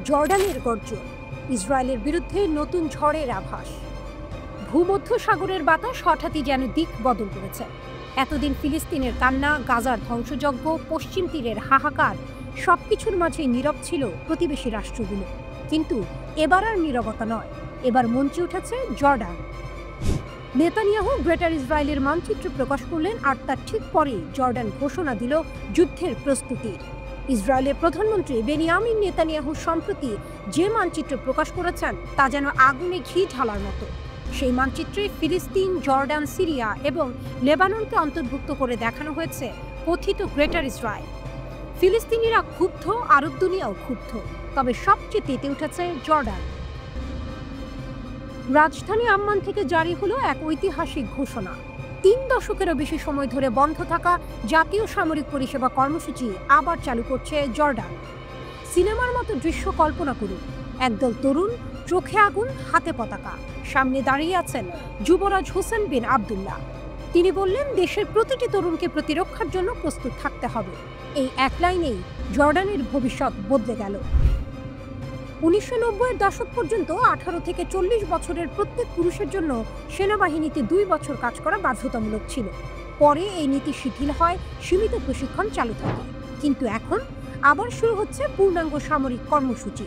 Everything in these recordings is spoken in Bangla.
জর্ডানের গর্জন, ইসরায়েলের বিরুদ্ধে নতুন ঝড়ের আভাস। ভূমধ্যসাগরের বাতাস হঠাৎই যেন দিক বদল করেছে। এতদিন ফিলিস্তিনের কান্না, গাজার ধ্বংসযজ্ঞ, পশ্চিম তীরের হাহাকার সবকিছুর মাঝে নীরব ছিল প্রতিবেশী রাষ্ট্রগুলো। কিন্তু এবার আর নীরবতা নয়, এবার মঞ্চে উঠেছে জর্ডান। নেতানিয়াহু গ্রেটার ইসরায়েলের মানচিত্র প্রকাশ করলেন, আর তার ঠিক পরেই জর্ডান ঘোষণা দিল যুদ্ধের প্রস্তুতির। ইসরায়েলের প্রধানমন্ত্রী বেনিয়ামিন নেতানিয়াহু সম্প্রতি যে মানচিত্র প্রকাশ করেছেন তা যেন আগুনে ঘি ঢালার মতো। সেই মানচিত্রে ফিলিস্তিন, জর্ডান, সিরিয়া এবং লেবাননকে অন্তর্ভুক্ত করে দেখানো হয়েছে কথিত গ্রেটার ইসরায়েল। ফিলিস্তিনিরা ক্ষুব্ধ, আরব দুনিয়াও ক্ষুব্ধ, তবে সবচেয়ে তেতে উঠেছে জর্ডান। রাজধানী আম্মান থেকে জারি হলো এক ঐতিহাসিক ঘোষণা। 3 দশকেরও বেশি সময় ধরে বন্ধ থাকা জাতীয় সামরিক পরিষেবা কর্মসূচি আবার চালু করছে জর্ডান। সিনেমার মতো দৃশ্য কল্পনা করুন, একদল তরুণ, চোখে আগুন, হাতে পতাকা, সামনে দাঁড়িয়ে আছেন যুবরাজ হোসেন বিন আবদুল্লাহ। তিনি বললেন, দেশের প্রতিটি তরুণকে প্রতিরক্ষার জন্য প্রস্তুত থাকতে হবে। এই এক লাইনেই জর্ডানের ভবিষ্যৎ বদলে গেল। 1990-এর দশক পর্যন্ত 18 থেকে 40 বছরের প্রত্যেক পুরুষের জন্য সেনাবাহিনীতে 2 বছর কাজ করা বাধ্যতামূলক ছিল। পরে এই নীতি শিথিল হয়, সীমিত প্রশিক্ষণ চালু থাকে। কিন্তু এখন আবার শুরু হচ্ছে পূর্ণাঙ্গ সামরিক কর্মসূচি।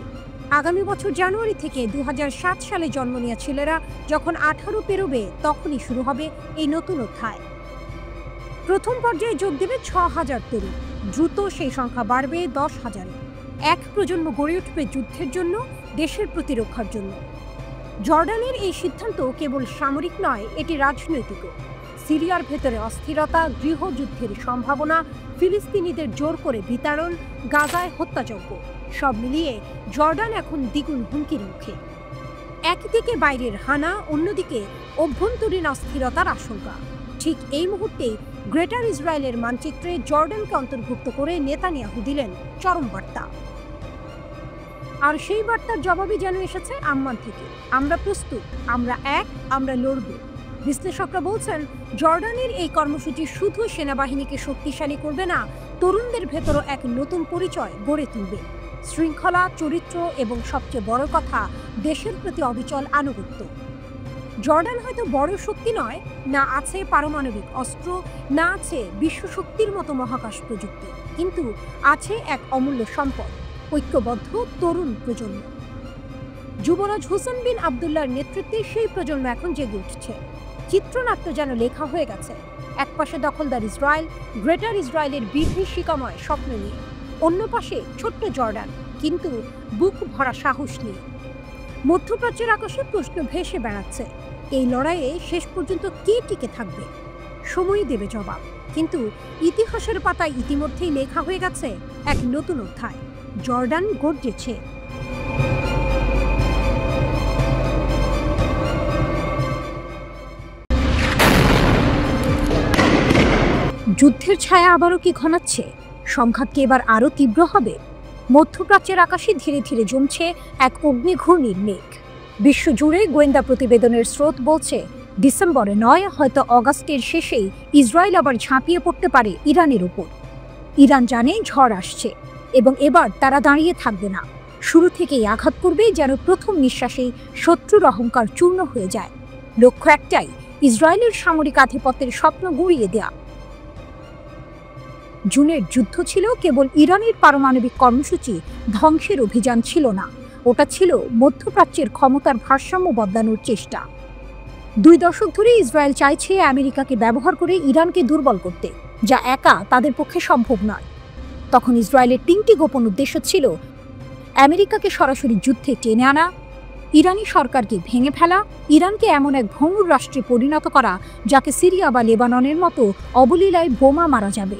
আগামী বছর জানুয়ারি থেকে 2007 সালে জন্ম নেওয়া ছেলেরা যখন 18 পেরোবে, তখনই শুরু হবে এই নতুন অধ্যায়। প্রথম পর্যায়ে যোগ দেবে 6000 তরুণ, দ্রুত সেই সংখ্যা বাড়বে 10,000-এ। এক প্রজন্ম গড়ে উঠবে যুদ্ধের জন্য, দেশের প্রতিরক্ষার জন্য। জর্ডানের এই সিদ্ধান্ত কেবল সামরিক নয়, এটি রাজনৈতিকও। সিরিয়ার ভেতরে অস্থিরতা, গৃহযুদ্ধের সম্ভাবনা, ফিলিস্তিনিদের জোর করে বিতাড়ন, গাজায় হত্যাযজ্ঞ, সব মিলিয়ে জর্ডান এখন দ্বিগুণ হুমকির মুখে। একদিকে বাইরের হানা, অন্যদিকে অভ্যন্তরীণ অস্থিরতার আশঙ্কা। ঠিক এই মুহূর্তেই গ্রেটার ইসরায়েলের মানচিত্রে জর্ডানকে অন্তর্ভুক্ত করে নেতানিয়াহু দিলেন চরম বার্তা। আর সেই বার্তার জবাবই যেন এসেছে আম্মান থেকে। আমরা প্রস্তুত, আমরা এক, আমরা লড়ব। বিশ্লেষকরা বলছেন, জর্ডানের এই কর্মসূচি শুধু সেনাবাহিনীকে শক্তিশালী করবে না, তরুণদের ভেতরও এক নতুন পরিচয় গড়ে তুলবে। শৃঙ্খলা, চরিত্র এবং সবচেয়ে বড় কথা, দেশের প্রতি অবিচল আনুগত্য। জর্ডান হয়তো বড় শক্তি নয়, না আছে পারমাণবিক অস্ত্র, না আছে বিশ্বশক্তির মতো মহাকাশ প্রযুক্তি, কিন্তু আছে এক অমূল্য সম্পদ, ঐক্যবদ্ধ তরুণ প্রজন্ম। যুবরাজ হোসেন বিন আবদুল্লাহর নেতৃত্বে সেই প্রজন্ম এখন জেগে উঠছে। চিত্রনাট্য যেন লেখা হয়ে গেছে। একপাশে দখলদার ইসরায়েল, গ্রেটার ইসরায়েলের বিভীষিকাময় স্বপ্ন নিয়ে, অন্য পাশে ছোট্ট জর্ডান, কিন্তু বুক ভরা সাহস নিয়ে। মধ্যপ্রাচ্যের আকাশে প্রশ্ন ভেসে বেড়াচ্ছে, এই লড়াইয়ে শেষ পর্যন্ত কে টিকে থাকবে? সময়ই দেবে জবাব। কিন্তু ইতিহাসের পাতায় ইতিমধ্যেই লেখা হয়ে গেছে এক নতুন অধ্যায়। জর্ডান গর্জেছে। যুদ্ধের ছায়া আবারও কি ঘনাচ্ছে? সংঘাত কি এবার আরও তীব্র হবে? মধ্যপ্রাচ্যের আকাশে ধীরে ধীরে জমছে এক অগ্নিঘূর্ণির মেঘ। বিশ্বজুড়ে গোয়েন্দা প্রতিবেদনের স্রোত বলছে, ডিসেম্বরে নয়, হয়তো অগাস্টের শেষেই ইসরায়েল আবার ঝাঁপিয়ে পড়তে পারে ইরানের উপর। ইরান জানে ঝড় আসছে, এবং এবার তারা দাঁড়িয়ে থাকবে না। শুরু থেকেই আঘাত করবে, যেন প্রথম নিঃশ্বাসেই শত্রুর অহংকার চূর্ণ হয়ে যায়। লক্ষ্য একটাই, ইসরায়েলের সামরিক আধিপত্যের স্বপ্ন গুঁড়িয়ে দেয়া। জুনের যুদ্ধ ছিল কেবল ইরানের পারমাণবিক কর্মসূচি ধ্বংসের অভিযান ছিল না, ওটা ছিল মধ্যপ্রাচ্যের ক্ষমতার ভারসাম্য বদলানোর চেষ্টা। 2 দশক ধরে ইসরায়েল চাইছে আমেরিকাকে ব্যবহার করে ইরানকে দুর্বল করতে, যা একা তাদের পক্ষে সম্ভব নয়। তখন ইসরায়েলের 3টি গোপন উদ্দেশ্য ছিল: আমেরিকাকে সরাসরি যুদ্ধে টেনে আনা, ইরানি সরকারকে ভেঙে ফেলা, ইরানকে এমন এক ভঙ্গুর রাষ্ট্রে পরিণত করা যাকে সিরিয়া বা লেবাননের মতো অবলীলায় বোমা মারা যাবে।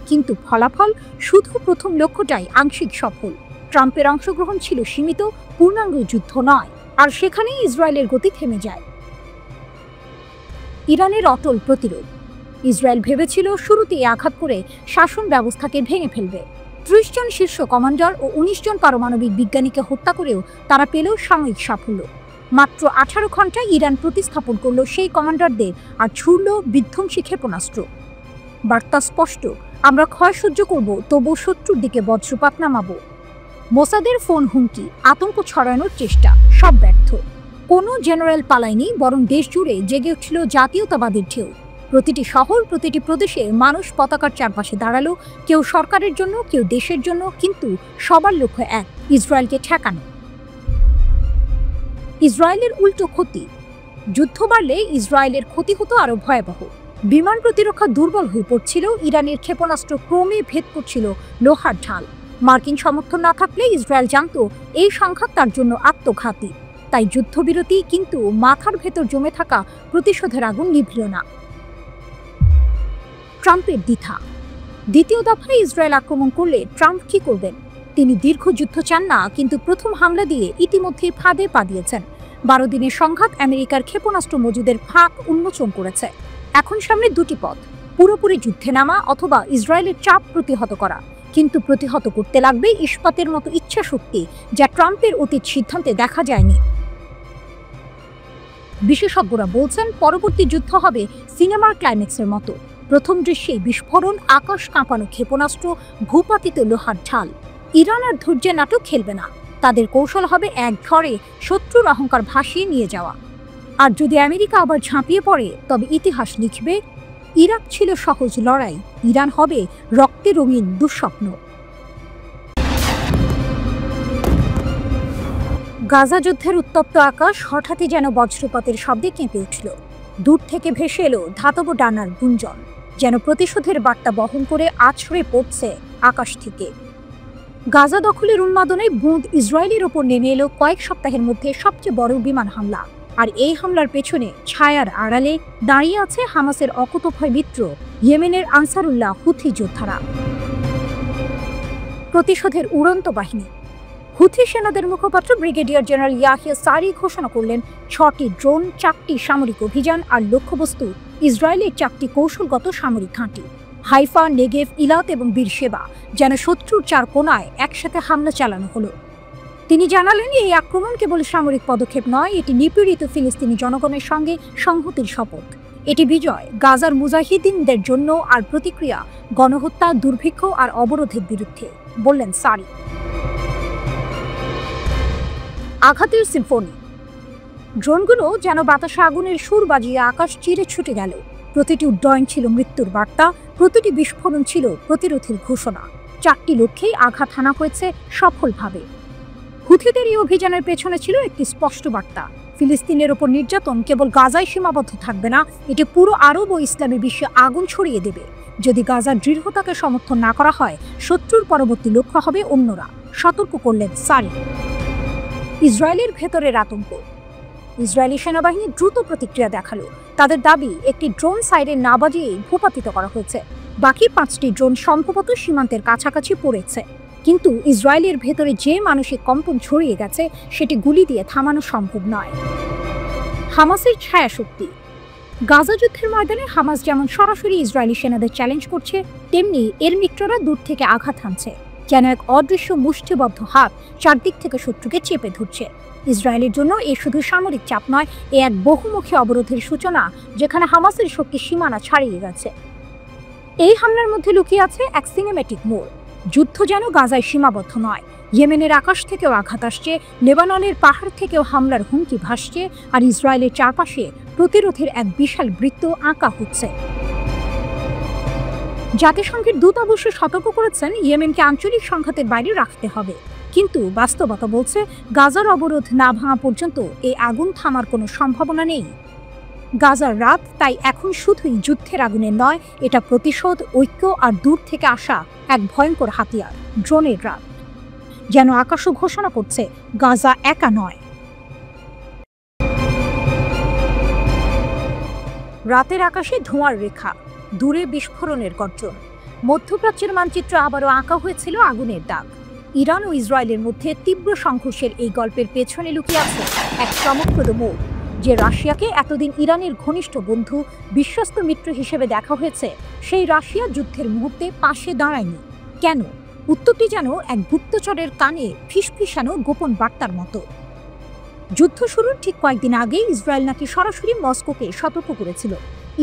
কিন্তু ফলাফল, শুধু প্রথম লক্ষ্যটাই আংশিক সফল। ট্রাম্পের অংশগ্রহণ ছিল সীমিত, পূর্ণাঙ্গ যুদ্ধ নয়, আর সেখানেই ইসরায়েলের গতি থেমে যায়। ইরানের অটল প্রতিরোধ। ইসরায়েল ভেবেছিল শুরুতেই আঘাত করে শাসন ব্যবস্থাকে ভেঙে ফেলবে। 30 জন শীর্ষ কমান্ডার ও 19 জন পারমাণবিক বিজ্ঞানীকে হত্যা করেও তারা পেল সাময়িক সাফল্য। মাত্র 18 ঘন্টায় ইরান প্রতিস্থাপন করল সেই কমান্ডারদের আর ছুড়ল বিধ্বংসী ক্ষেপণাস্ত্র। বার্তা স্পষ্ট, আমরা ক্ষয় সহ্য করব, তবু শত্রুর দিকে বজ্রপাত নামাবো। মোসাদের ফোন হুমকি, আতঙ্ক ছড়ানোর চেষ্টা, সব ব্যর্থ। কোনো জেনারেল পালায়নি, বরং দেশ জুড়ে জেগে উঠছিল জাতীয়তাবাদের ঢেউ। প্রতিটি শহর, প্রতিটি প্রদেশে মানুষ পতাকার চারপাশে দাঁড়ালো, কেউ সরকারের জন্য, কেউ দেশের জন্য, কিন্তু সবার লক্ষ্য এক, ইসরায়েলকে ঠেকানো। ইসরায়েলের উল্টো ক্ষতি। যুদ্ধ বাড়লে ইসরায়েলের ক্ষতি হতো আরো ভয়াবহ। বিমান প্রতিরক্ষা দুর্বল হয়ে পড়ছিল, ইরানের ক্ষেপণাস্ত্র ক্রমে ভেদ করছিল লোহার ঢাল। মার্কিন সমর্থন না থাকলে ইসরায়েল জানত এই সংঘাত তার জন্য আত্মঘাতী। তাই যুদ্ধবিরতি, কিন্তু মাথার ভেতর জমে থাকা প্রতিশোধের আগুন নিভল না। ট্রাম্পের দ্বিধা। দ্বিতীয় দফায় ইসরায়েল আক্রমণ করলে ট্রাম্প কি করবেন? তিনি দীর্ঘ যুদ্ধ চান না, কিন্তু প্রথম হামলা দিয়ে ইতিমধ্যে ফাঁদে পা দিয়েছেন। 12 দিনের সংঘাত আমেরিকার ক্ষেপণাস্ত্র মজুদের ফাঁক উন্মোচন করেছে। এখন সামনে দুটি পথ, পুরোপুরি যুদ্ধে নামা অথবা ইসরায়েলের চাপ প্রতিহত করা। কিন্তু প্রতিহত করতে লাগবে ইস্পাতের মতো ইচ্ছা শক্তি, যা ট্রাম্পের অতীত সিদ্ধান্তে দেখা যায়নি। বিশেষজ্ঞরা বলছেন পরবর্তী যুদ্ধ হবে সিনেমার ক্লাইম্যাক্সের মতো। প্রথম দৃশ্যে বিস্ফোরণ, আকাশ কাঁপানো ক্ষেপণাস্ত্র, ভূপাতিত লোহার ঢাল। ইরান আর ধৈর্যের নাটক খেলবে না। তাদের কৌশল হবে এক ঝড়ে শত্রুর অহংকার ভাসিয়ে নিয়ে যাওয়া। আর যদি আমেরিকা আবার ঝাঁপিয়ে পড়ে, তবে ইতিহাস লিখবে ইরাক ছিল সহজ লড়াই, ইরান হবে রক্তে রঙিন দুঃস্বপ্ন। গাজা যুদ্ধের উত্তপ্ত আকাশ হঠাৎই যেন বজ্রপাতের শব্দে কেঁপে উঠল। দূর থেকে ভেসে এলো ধাতব ডানার গুঞ্জন, যেন প্রতিশোধের বার্তা বহন করে আছড়ে পড়ছে আকাশ থেকে। গাজা দখলের উন্মাদনায় বুঁদ ইসরায়েলের ওপর নেমে এলো কয়েক সপ্তাহের মধ্যে সবচেয়ে বড় বিমান হামলা। আর এই হামলার পেছনে ছায়ার আড়ালে দাঁড়িয়ে আছে হামাসের অকুতোভয় মিত্র ইয়েমেনের আনসারুল্লাহ হুথি যোদ্ধারা। প্রতিশোধের উড়ন্ত বাহিনী। হুথি সেনাদের মুখপাত্র ব্রিগেডিয়ার জেনারেল ইয়াহিয়া সারি ঘোষণা করলেন 6টি ড্রোন, 4টি সামরিক অভিযান আর লক্ষ্যবস্তু ইসরায়েলের 4টি কৌশলগত সামরিক ঘাঁটি, হাইফা, নেগেভ, ইলাত এবং বীরশেবা, যেন শত্রুর 4 কোণায় একসাথে হামলা চালানো হলো। তিনি জানালেন এই আক্রমণ কেবল সামরিক পদক্ষেপ নয়, এটি নিপীড়িত ফিলিস্তিনি জনগণের সঙ্গে সংহতির শপথ। এটি বিজয় গাজার মুজাহিদিনদের জন্য আর প্রতিক্রিয়া গণহত্যা, দুর্ভিক্ষ আর অবরোধের বিরুদ্ধে, বললেন সারি। আঘাতের সিম্ফনি। ড্রোনগুলো যেন বাতাসে আগুনের সুর বাজিয়ে আকাশ চিরে ছুটে গেল। প্রতিটি উড্ডয়ন ছিল মৃত্যুর বার্তা, প্রতিটি বিস্ফোরণ ছিল প্রতিরোধের ঘোষণা। 4টি লক্ষ্যেই আঘাত হানা হয়েছে সফলভাবে। হুথিদের এই অভিযানের পেছনে ছিল একটি স্পষ্ট বার্তা, ফিলিস্তিনের ওপর নির্যাতন কেবল গাজায় সীমাবদ্ধ থাকবে না, এটি পুরো আরব ও ইসলামী বিশ্বে আগুন ছড়িয়ে দেবে। যদি গাজার দৃঢ়তাকে সমর্থন না করা হয়, শত্রুর পরবর্তী লক্ষ্য হবে অন্যরা, সতর্ক করলেন সারি। ইসরায়েলের ভেতরের আতঙ্ক। ইসরায়েলি সেনাবাহিনী দ্রুত প্রতিক্রিয়া দেখালো। তাদের দাবি একটি ড্রোন সাইরেন না বাজিয়েই ভূপাতিত করা হয়েছে। বাকি 5টি ড্রোন সম্ভবত সীমান্তের কাছাকাছি পড়েছে। কিন্তু ইসরায়েলের ভেতরে যে মানসিক কম্পন ছড়িয়ে গেছে, সেটি গুলি দিয়ে থামানো সম্ভব নয়। হামাসের ছায়া শক্তি। গাজা যুদ্ধের ময়দানে হামাস যেমন সরাসরি ইসরায়েলি সেনাদের চ্যালেঞ্জ করছে, তেমনি এর মিত্ররা দূর থেকে আঘাত হানছে, যেন এক অদৃশ্য মুষ্টিবদ্ধ হাত চারদিক থেকে শত্রুকে চেপে ধরছে। ইসরায়েলের জন্য এ শুধু সামরিক চাপ নয়, এ এক বহুমুখী অবরোধের সূচনা, যেখানে হামাসের শক্তি সীমানা ছাড়িয়ে গেছে। এই হামলার মধ্যে লুকিয়ে আছে এক সিনেম্যাটিক মোড়। যুদ্ধ যেন গাজায় সীমাবদ্ধ নয়, ইয়েমেনের আকাশ থেকেও আঘাত আসছে, লেবাননের পাহাড় থেকেও হামলার হুমকি ভাসছে, আর ইসরায়েলের চারপাশে প্রতিরোধের এক বিশাল বৃত্ত আঁকা হচ্ছে। জাতিসংঘের দূত অবশ্য সতর্ক করেছেন ইয়েমেনকে আঞ্চলিক সংঘাতের বাইরে রাখতে হবে, কিন্তু বাস্তবতা বলছে গাজার অবরোধ না ভাঙা পর্যন্ত এই আগুন থামার কোনো সম্ভাবনা নেই। গাজার রাত তাই এখন শুধুই যুদ্ধের আগুনের নয়, এটা প্রতিশোধ, ঐক্য আর দূর থেকে আসা এক ভয়ঙ্কর হাতিয়ার, ড্রোনের রাত। যেন আকাশও ঘোষণা করছে গাজা একা নয়। রাতের আকাশে ধোঁয়ার রেখা, দূরে বিস্ফোরণের গর্জন। মধ্যপ্রাচ্যের মানচিত্র আবারও আঁকা হয়েছিল আগুনের দাগ। ইরান ও ইসরায়েলের মধ্যে তীব্র সংঘর্ষের এই গল্পের পেছনে লুকিয়ে আছে এক চমকপ্রদ মোড়। যে রাশিয়াকে এতদিন ইরানের ঘনিষ্ঠ বন্ধু, বিশ্বস্ত মিত্র হিসেবে দেখা হয়েছে, সেই রাশিয়া যুদ্ধের মুহূর্তে পাশে দাঁড়ায়নি। কেন? উত্তরটি যেন এক গুপ্তচরের কানে ফিসফিসানো গোপন বার্তার মতো। যুদ্ধ শুরুর ঠিক কয়েকদিন আগে ইসরায়েল নাকি সরাসরি মস্কোকে সতর্ক করেছিল,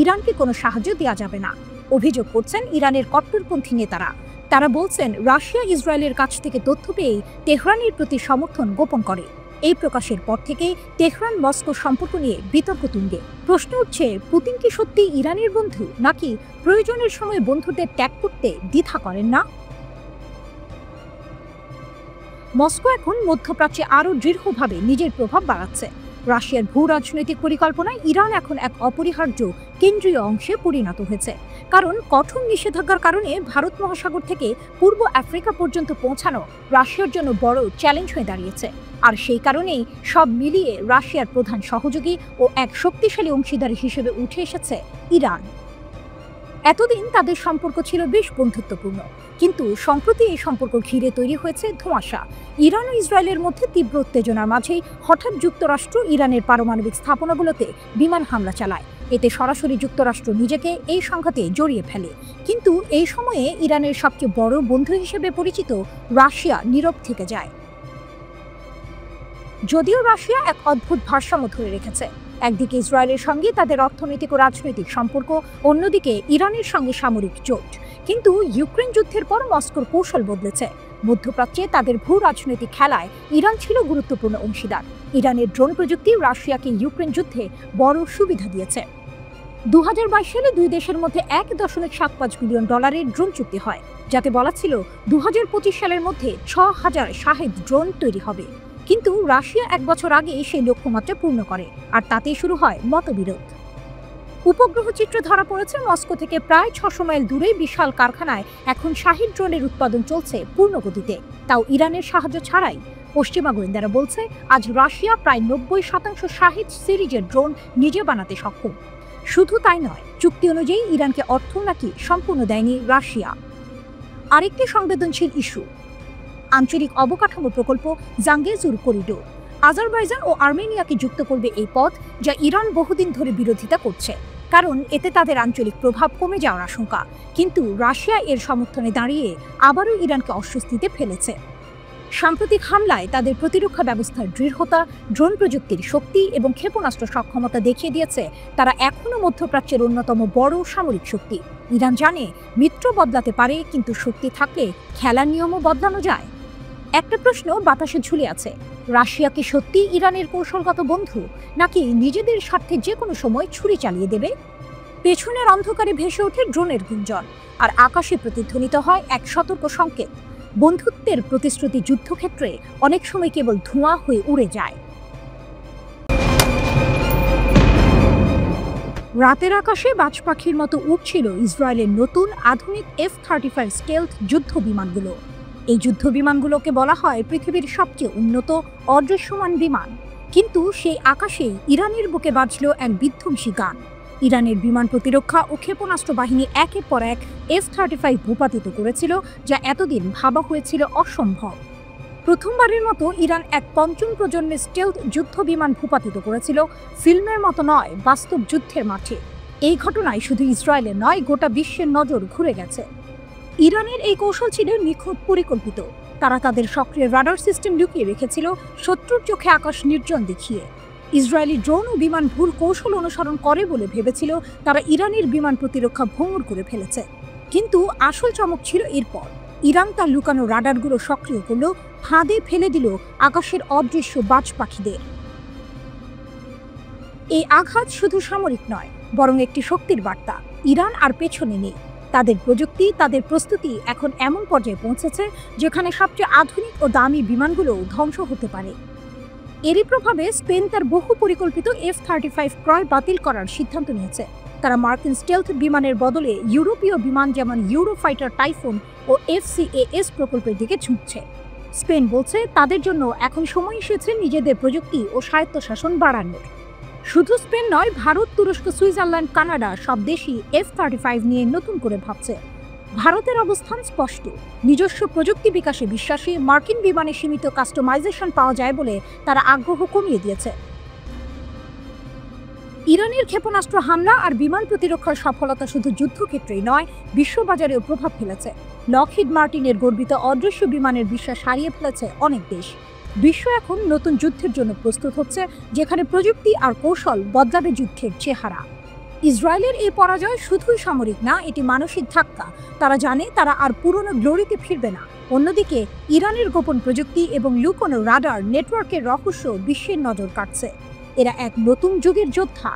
ইরানকে কোনো সাহায্য দেওয়া যাবে না। অভিযোগ করছেন ইরানের কট্টরপন্থী নেতারা। তারা বলছেন রাশিয়া ইসরায়েলের কাছ থেকে তথ্য পেয়ে তেহরানের প্রতি সমর্থন গোপন করে। এই প্রকাশের পর থেকে তেহরান মস্কো সম্পর্ক নিয়ে বিতর্ক তুঙ্গে। প্রশ্ন উঠছে, পুতিন কি সত্যি ইরানের বন্ধু, নাকি প্রয়োজনের সময় বন্ধুদের ত্যাগ করতে দ্বিধা করেন না? মস্কো এখন মধ্যপ্রাচ্যে আরও দৃঢ়ভাবে নিজের প্রভাব বাড়াচ্ছে। রাশিয়ার ভূ রাজনৈতিক পরিকল্পনায় ইরান এখন এক অপরিহার্য কেন্দ্রীয় অংশে পরিণত হয়েছে। কারণ কঠোর নিষেধাজ্ঞার কারণে ভারত মহাসাগর থেকে পূর্ব আফ্রিকা পর্যন্ত পৌঁছানো রাশিয়ার জন্য বড় চ্যালেঞ্জ হয়ে দাঁড়িয়েছে। আর সেই কারণেই সব মিলিয়ে রাশিয়ার প্রধান সহযোগী ও এক শক্তিশালী অংশীদার হিসেবে উঠে এসেছে ইরান। এতদিন তাদের সম্পর্ক ছিল বেশ বন্ধুত্বপূর্ণ, কিন্তু সম্প্রতি এই সম্পর্ক ঘিরে তৈরি হয়েছে ধোঁয়াশা। ইরান ও ইসরায়েলের মধ্যে তীব্র উত্তেজনার মাঝেই হঠাৎ যুক্তরাষ্ট্র ইরানের পারমাণবিক স্থাপনাগুলোতে বিমান হামলা চালায়। এতে সরাসরি যুক্তরাষ্ট্র নিজেকে এই সংঘাতে জড়িয়ে ফেলে। কিন্তু এই সময়ে ইরানের সবচেয়ে বড় বন্ধু হিসেবে পরিচিত রাশিয়া নীরব থেকে যায়। যদিও রাশিয়া এক অদ্ভুত ভারসাম্য ধরে রেখেছে, একদিকে ইসরায়েলের সঙ্গে তাদের অর্থনৈতিক ও রাজনৈতিক সম্পর্ক, অন্যদিকে ইরানের সঙ্গে সামরিক জোট। কিন্তু ইউক্রেন যুদ্ধের পর মস্কোর কৌশল বদলেছে। মধ্যপ্রাচ্যে তাদের ভূ রাজনৈতিক খেলায় ইরান ছিল গুরুত্বপূর্ণ অংশীদার। ইরানের ড্রোন প্রযুক্তি রাশিয়াকে ইউক্রেন যুদ্ধে বড় সুবিধা দিয়েছে। 2022 সালে দুই দেশের মধ্যে $1.75 বিলিয়ন ড্রোন চুক্তি হয়, যাতে বলা ছিল 2025 সালের মধ্যে 6000 শাহেদ ড্রোন তৈরি হবে। কিন্তু রাশিয়া 1 বছর আগে সেই লক্ষ্যমাত্রা পূর্ণ করে, আর তাতেই শুরু হয় মতবিরোধ। উপগ্রহ চিত্র ধরা পড়েছে মস্কো থেকে প্রায় 600 মাইল দূরে বিশাল কারখানায় এখন শাহিদ ড্রোনের উৎপাদন চলছে পূর্ণ গতিতে, তাও ইরানের সাহায্য ছাড়াই। পশ্চিমা গোয়েন্দারা বলছে আজ রাশিয়া প্রায় 90% শাহিদ সিরিজের ড্রোন নিজে বানাতে সক্ষম। শুধু তাই নয়, চুক্তি অনুযায়ী ইরানকে অর্থ নাকি সম্পূর্ণ দেয়নি রাশিয়া। আরেকটি সংবেদনশীল ইস্যু, আঞ্চলিক অবকাঠামো প্রকল্প জাঙ্গেজুর করিডোর। আজারবাইজান ও আর্মেনিয়াকে যুক্ত করবে এই পথ, যা ইরান বহুদিন ধরে বিরোধিতা করছে, কারণ এতে তাদের আঞ্চলিক প্রভাব কমে যাওয়ার আশঙ্কা। কিন্তু রাশিয়া এর সমর্থনে দাঁড়িয়ে আবারও ইরানকে অস্বস্তিতে ফেলেছে। সাম্প্রতিক হামলায় তাদের প্রতিরক্ষা ব্যবস্থার দৃঢ়তা, ড্রোন প্রযুক্তির শক্তি এবং ক্ষেপণাস্ত্র সক্ষমতা দেখিয়ে দিয়েছে তারা এখনও মধ্যপ্রাচ্যের অন্যতম বড় সামরিক শক্তি। ইরান জানে মিত্র বদলাতে পারে, কিন্তু শক্তি থাকলে খেলার নিয়মও বদলানো যায়। একটা প্রশ্ন বাতাসে ঝুলে আছে, রাশিয়া কি সত্যি ইরানের কৌশলগত বন্ধু, নাকি নিজেদের স্বার্থে যে কোনো সময় ছুরি চালিয়ে দেবে? পেছনের অন্ধকারে ভেসে ওঠে ড্রোনের গুঞ্জন, আর আকাশে প্রতিধ্বনিত হয় এক সতর্ক সংকেত। বন্ধুত্বের প্রতিশ্রুতি যুদ্ধক্ষেত্রে অনেক সময় কেবল ধোঁয়া হয়ে উড়ে যায়। রাতের আকাশে বাজ পাখির মতো উড়ছিল ইসরায়েলের নতুন আধুনিক F-35 স্টেলথ যুদ্ধ বিমানগুলো। এই যুদ্ধ বিমানগুলোকে বলা হয় পৃথিবীর সবচেয়ে উন্নত অদৃশ্যমান বিমান। কিন্তু সেই আকাশেই ইরানের বুকে বাজল এক বিধ্বংসী গান। ইরানের বিমান প্রতিরক্ষা ও ক্ষেপণাস্ত্র বাহিনী একের পর এক F-35 ভূপাতিত করেছিল, যা এতদিন ভাবা হয়েছিল অসম্ভব। প্রথমবারের মতো ইরান এক পঞ্চম প্রজন্মের স্টেলথ যুদ্ধ বিমান ভূপাতিত করেছিল, ফিল্মের মতো নয়, বাস্তব যুদ্ধের মাঠে। এই ঘটনায় শুধু ইসরায়েলের নয়, গোটা বিশ্বের নজর ঘুরে গেছে। ইরানের এই কৌশল ছিল নিখুঁত পরিকল্পিত। তারা তাদের সক্রিয় রাডার সিস্টেম লুকিয়ে রেখেছিল, শত্রুর চোখে আকাশ নির্জন দেখিয়ে। ইসরায়েলি ড্রোন ও বিমান ভুল কৌশল অনুসরণ করে বলে ভেবেছিল তারা ইরানের বিমান প্রতিরক্ষা ভঙ্গুর করে ফেলেছে। কিন্তু আসল চমক ছিল এরপর। ইরান তার লুকানো রাডারগুলো সক্রিয় করল, ফাঁদে ফেলে দিল আকাশের অদৃশ্য বাজ পাখিদের। এই আঘাত শুধু সামরিক নয়, বরং একটি শক্তির বার্তা। ইরান আর পেছনে নেই। তাদের প্রযুক্তি, তাদের প্রস্তুতি এখন এমন পর্যায়ে পৌঁছেছে যেখানে সবচেয়ে আধুনিক ও দামি বিমানগুলো ধ্বংস হতে পারে। এরই প্রভাবে স্পেন তার বহু পরিকল্পিত F-35 ক্রয় বাতিল করার সিদ্ধান্ত নিয়েছে। তারা মার্কিন স্টেলথ বিমানের বদলে ইউরোপীয় বিমান যেমন ইউরোফাইটার টাইফুন ও FCAS প্রকল্পের দিকে ঝুঁকছে। স্পেন বলছে তাদের জন্য এখন সময় এসেছে নিজেদের প্রযুক্তি ও স্বায়ত্তশাসন বাড়ানোর। শুধু স্পেন নয়, ভারত, তুরস্ক, সুইজারল্যান্ড, কানাডা সব দেশই F-35 নিয়ে নতুন করে ভাবছে। ভারতের অবস্থান স্পষ্ট, নিজস্ব প্রযুক্তি বিকাশে বিশ্বাসী। মার্কিন বিমানে সীমিত কাস্টমাইজেশন পাওয়া যায় বলে তারা আগ্রহ কমিয়ে দিয়েছে। ইরানের ক্ষেপণাস্ত্র হামলা আর বিমান প্রতিরক্ষার সফলতা শুধু যুদ্ধক্ষেত্রেই নয়, বিশ্ববাজারেও প্রভাব ফেলেছে। লকহিড মার্টিনের গর্বিত অদৃশ্য বিমানের বিশ্বাস হারিয়ে ফেলেছে অনেক দেশ। বিশ্ব এখন নতুন যুদ্ধের জন্য প্রস্তুত হচ্ছে, যেখানে প্রযুক্তি আর কৌশল বদলাবে যুদ্ধের চেহারা। ইসরায়েলের এই পরাজয় শুধুই সামরিক না, এটি মানসিক ধাক্কা। তারা জানে তারা আর পুরনো গ্লোরিতে ফিরবে না। অন্যদিকে ইরানের গোপন প্রযুক্তি এবং লুকোনো রাডার নেটওয়ার্কের রহস্য বিশ্বের নজর কাটছে। এরা এক নতুন যুগের যোদ্ধা।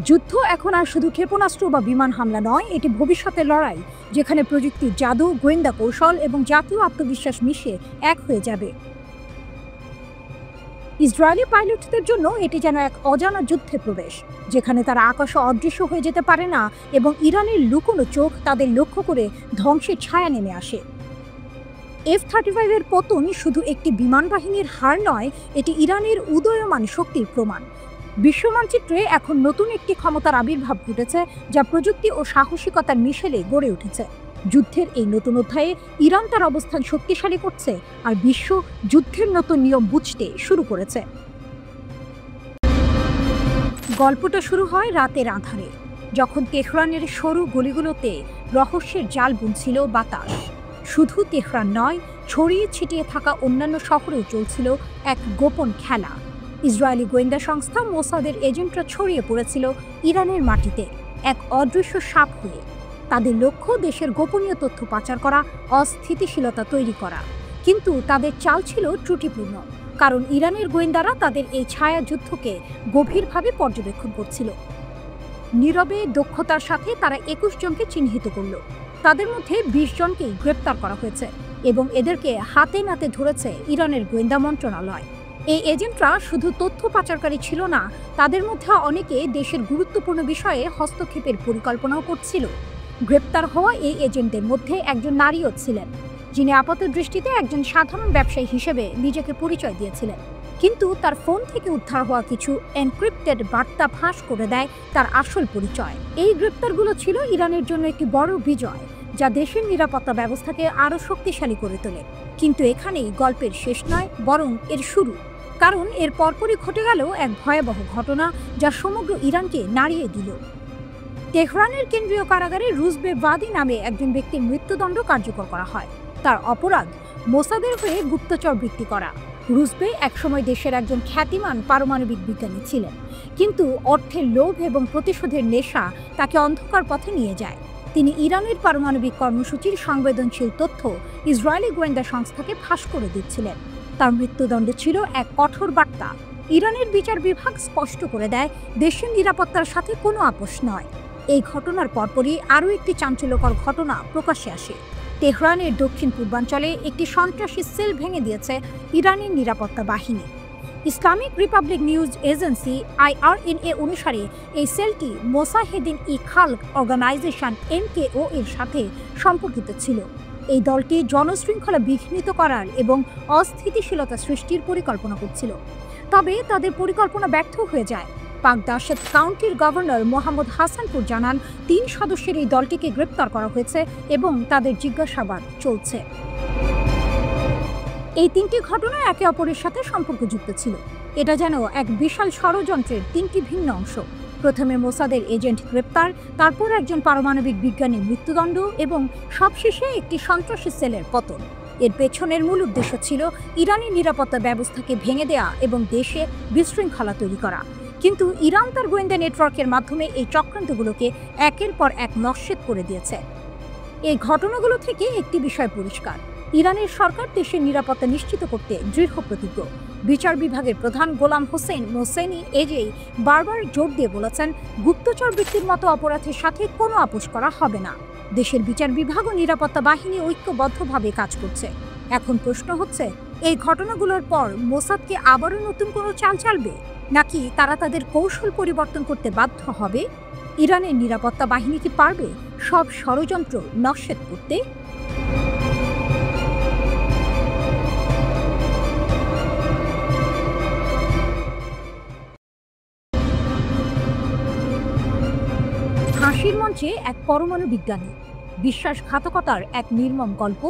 যুদ্ধ এখন আর শুধু ক্ষেপণাস্ত্র বা বিমান হামলা নয়, এটি ভবিষ্যতের লড়াই, যেখানে প্রযুক্তির জাদু, গোয়েন্দা কৌশল এবং জাতীয় আত্মবিশ্বাস মিশে এক হয়ে যাবে। ইসরায়েলি পাইলটদের জন্য এটি যেন এক অজানা যুদ্ধে প্রবেশ, যেখানে তারা আকাশে অদৃশ্য হয়ে যেতে পারে না এবং ইরানের লুকোনো চোখ তাদের লক্ষ্য করে ধ্বংসের ছায়া নেমে আসে। F-35 এর পতন শুধু একটি বিমান বাহিনীর হার নয়, এটি ইরানের উদীয়মান শক্তির প্রমাণ। বিশ্ব মানচিত্রে এখন নতুন একটি ক্ষমতার আবির্ভাব ঘটেছে, যা প্রযুক্তি ও সাহসিকতার মিশেলে গড়ে উঠেছে। যুদ্ধের এই নতুন অধ্যায়ে ইরান তার অবস্থান শক্তিশালী করছে, আর বিশ্ব যুদ্ধের নতুন নিয়ম বুঝতে শুরু করেছে। গল্পটা শুরু হয় রাতের আঁধারে, যখন তেহরানের সরু গলিগুলোতে রহস্যের জাল বুনছিল বাতাস। শুধু তেহরান নয়, ছড়িয়ে ছিটিয়ে থাকা অন্যান্য শহরেও চলছিল এক গোপন খেলা। ইসরায়েলি গোয়েন্দা সংস্থা মোসাদের এজেন্টরা ছড়িয়ে পড়েছিল ইরানের মাটিতে এক অদৃশ্য সাপ হয়ে। তাদের লক্ষ্য দেশের গোপনীয় তথ্য পাচার করা, অস্থিতিশীলতা তৈরি করা। কিন্তু তাদের চাল ছিল ত্রুটিপূর্ণ, কারণ ইরানের গোয়েন্দারা তাদের এই ছায়া যুদ্ধকে গভীরভাবে পর্যবেক্ষণ করছিল। নীরবে দক্ষতার সাথে তারা 21 জনকে চিহ্নিত করল। তাদের মধ্যে 20 জনকেই গ্রেপ্তার করা হয়েছে এবং এদেরকে হাতে নাতে ধরেছে ইরানের গোয়েন্দা মন্ত্রণালয়। এই এজেন্টরা শুধু তথ্য পাচারকারী ছিল না, তাদের মধ্যে অনেকে দেশের গুরুত্বপূর্ণ বিষয়ে হস্তক্ষেপের পরিকল্পনাও করছিল। গ্রেপ্তার হওয়া এই এজেন্টদের মধ্যে একজন নারীও ছিলেন, যিনি আপাতদৃষ্টিতে একজন সাধারণ ব্যবসায়ী হিসেবে নিজেকে পরিচয় দিয়েছিলেন। কিন্তু তার ফোন থেকে উদ্ধার হওয়া কিছু এনক্রিপ্টেড বার্তা ফাঁস করে দেয় তার আসল পরিচয়। এই গ্রেপ্তারগুলো ছিল ইরানের জন্য একটি বড় বিজয়, যা দেশের নিরাপত্তা ব্যবস্থাকে আরও শক্তিশালী করে তোলে। কিন্তু এখানেই গল্পের শেষ নয়, বরং এর শুরু। কারণ এর পরপরই ঘটে গেল এক ভয়াবহ ঘটনা, যা সমগ্র ইরানকে নাড়িয়ে দিল। তেহরানের কেন্দ্রীয় কারাগারে রুজবে ভাদি নামে একজন ব্যক্তির মৃত্যুদণ্ড কার্যকর করা হয়। তার অপরাধ মোসাদের হয়ে গুপ্তচর বৃত্তি করা। রুজবে একসময় দেশের একজন খ্যাতিমান পারমাণবিক বিজ্ঞানী ছিলেন, কিন্তু অর্থের লোভ এবং প্রতিশোধের নেশা তাকে অন্ধকার পথে নিয়ে যায়। তিনি ইরানের পারমাণবিক কর্মসূচির সংবেদনশীল তথ্য ইসরায়েলি গোয়েন্দা সংস্থাকে ফাঁস করে দিচ্ছিলেন। তার মৃত্যুদণ্ড ছিল এক কঠোর বার্তা। ইরানের বিচার বিভাগ স্পষ্ট করে দেয়, দেশের নিরাপত্তার সাথে কোনো আপোষ নয়। এই ঘটনার পরপরই আরও একটি চাঞ্চল্যকর ঘটনা প্রকাশ্যে আসে। তেহরানের দক্ষিণ পূর্বাঞ্চলে একটি সন্ত্রাসী সেল ভেঙে দিয়েছে ইরানের নিরাপত্তা বাহিনী। Islamic Republic news agency IRNA অনুসারে এই সেলটি মোসাহেদিন-ই-খালক অর্গানাইজেশন MKO এর সাথে সম্পর্কিত ছিল। এই দলটি জনশৃঙ্খলা বিঘ্নিত করার এবং অস্থিতিশীলতা সৃষ্টির পরিকল্পনা করছিল। তবে তাদের পরিকল্পনা ব্যর্থ হয়ে যায়। পাক দাশেত কাউন্টির গভর্নর মোহাম্মদ হাসানপুর জানান, 3 সদস্যের এই দলটিকে গ্রেপ্তার করা হয়েছে এবং তাদের জিজ্ঞাসাবাদ চলছে। এই 3টি ঘটনা একে অপরের সাথে সম্পর্কযুক্ত ছিল। এটা যেন এক বিশাল ষড়যন্ত্রের 3টি ভিন্ন অংশ। প্রথমে মোসাদের এজেন্ট গ্রেপ্তার, তারপর একজন পারমাণবিক বিজ্ঞানীর মৃত্যুদণ্ড এবং সবশেষে একটি সন্ত্রাসী সেলের পতন। এর পেছনের মূল উদ্দেশ্য ছিল ইরানের নিরাপত্তা ব্যবস্থাকে ভেঙে দেয়া এবং দেশে বিশৃঙ্খলা তৈরি করা। কিন্তু ইরান তার গোয়েন্দা নেটওয়ার্কের মাধ্যমে এই চক্রান্তগুলোকে একের পর এক নস্যাৎ করে দিয়েছে। এই ঘটনাগুলো থেকে একটি বিষয় পরিষ্কার, ইরানের সরকার দেশের নিরাপত্তা নিশ্চিত করতে দৃঢ় প্রতিজ্ঞ। বিচার বিভাগের প্রধান গোলাম হোসেন মোসেনি এজেই বারবার জোর দিয়ে বলেছেন, গুপ্তচর বৃত্তির মতো অপরাধের সাথে কোনো আপোষ করা হবে না। দেশের বিচার বিভাগ ও নিরাপত্তা বাহিনী ঐক্যবদ্ধভাবে কাজ করছে। এখন প্রশ্ন হচ্ছে, এই ঘটনাগুলোর পর মোসাদকে আবারও নতুন কোনো চাল চালবে, নাকি তারা তাদের কৌশল পরিবর্তন করতে বাধ্য হবে? ইরানের নিরাপত্তা বাহিনী কি পারবে সব ষড়যন্ত্র নস্যাৎ করতে? ফাঁসির মঞ্চে এক পরমাণু বিজ্ঞানী, বিশ্বাসঘাতকতার এক নির্মম গল্প।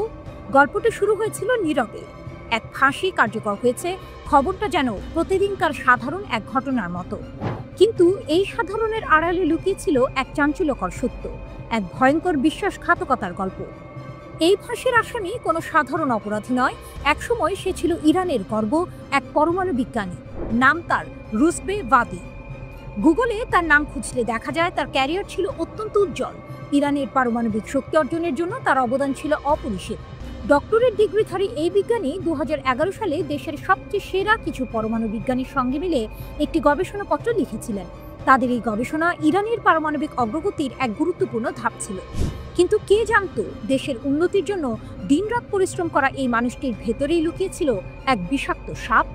গল্পটা শুরু হয়েছিল নীরবে। এক ফাঁসি কার্যকর হয়েছে, খবরটা যেন প্রতিদিনকার সাধারণ এক ঘটনার মতো। কিন্তু এই সাধারণের আড়ালে লুকিয়ে ছিল এক চাঞ্চল্যকর সত্য, এক ভয়ঙ্কর বিশ্বাসঘাতকতার গল্প। এই ফাঁসির আসামি কোনো সাধারণ অপরাধী নয়। একসময় সে ছিল ইরানের গর্ব, এক পরমাণু বিজ্ঞানী। নাম তার রুজবে ভাদি। গুগলে তার নাম খুঁজলে দেখা যায় তার ক্যারিয়ার ছিল অত্যন্ত উজ্জ্বল। ইরানের পারমাণবিক শক্তি অর্জনের জন্য তার অবদান ছিল অপরিসীম। ডক্টরেট ডিগ্রিধারী এই বিজ্ঞানী 2011 সালে দেশের সবচেয়ে সেরা কিছু পরমাণু বিজ্ঞানীর সঙ্গে মিলে একটি গবেষণাপত্র লিখেছিলেন। তাদের এই গবেষণা ইরানের পারমাণবিক অগ্রগতির এক গুরুত্বপূর্ণ ধাপ ছিল। কিন্তু কে জানতো দেশের উন্নতির জন্য দিনরাত পরিশ্রম করা এই মানুষটির ভেতরেই লুকিয়েছিল এক বিষাক্ত সাপ।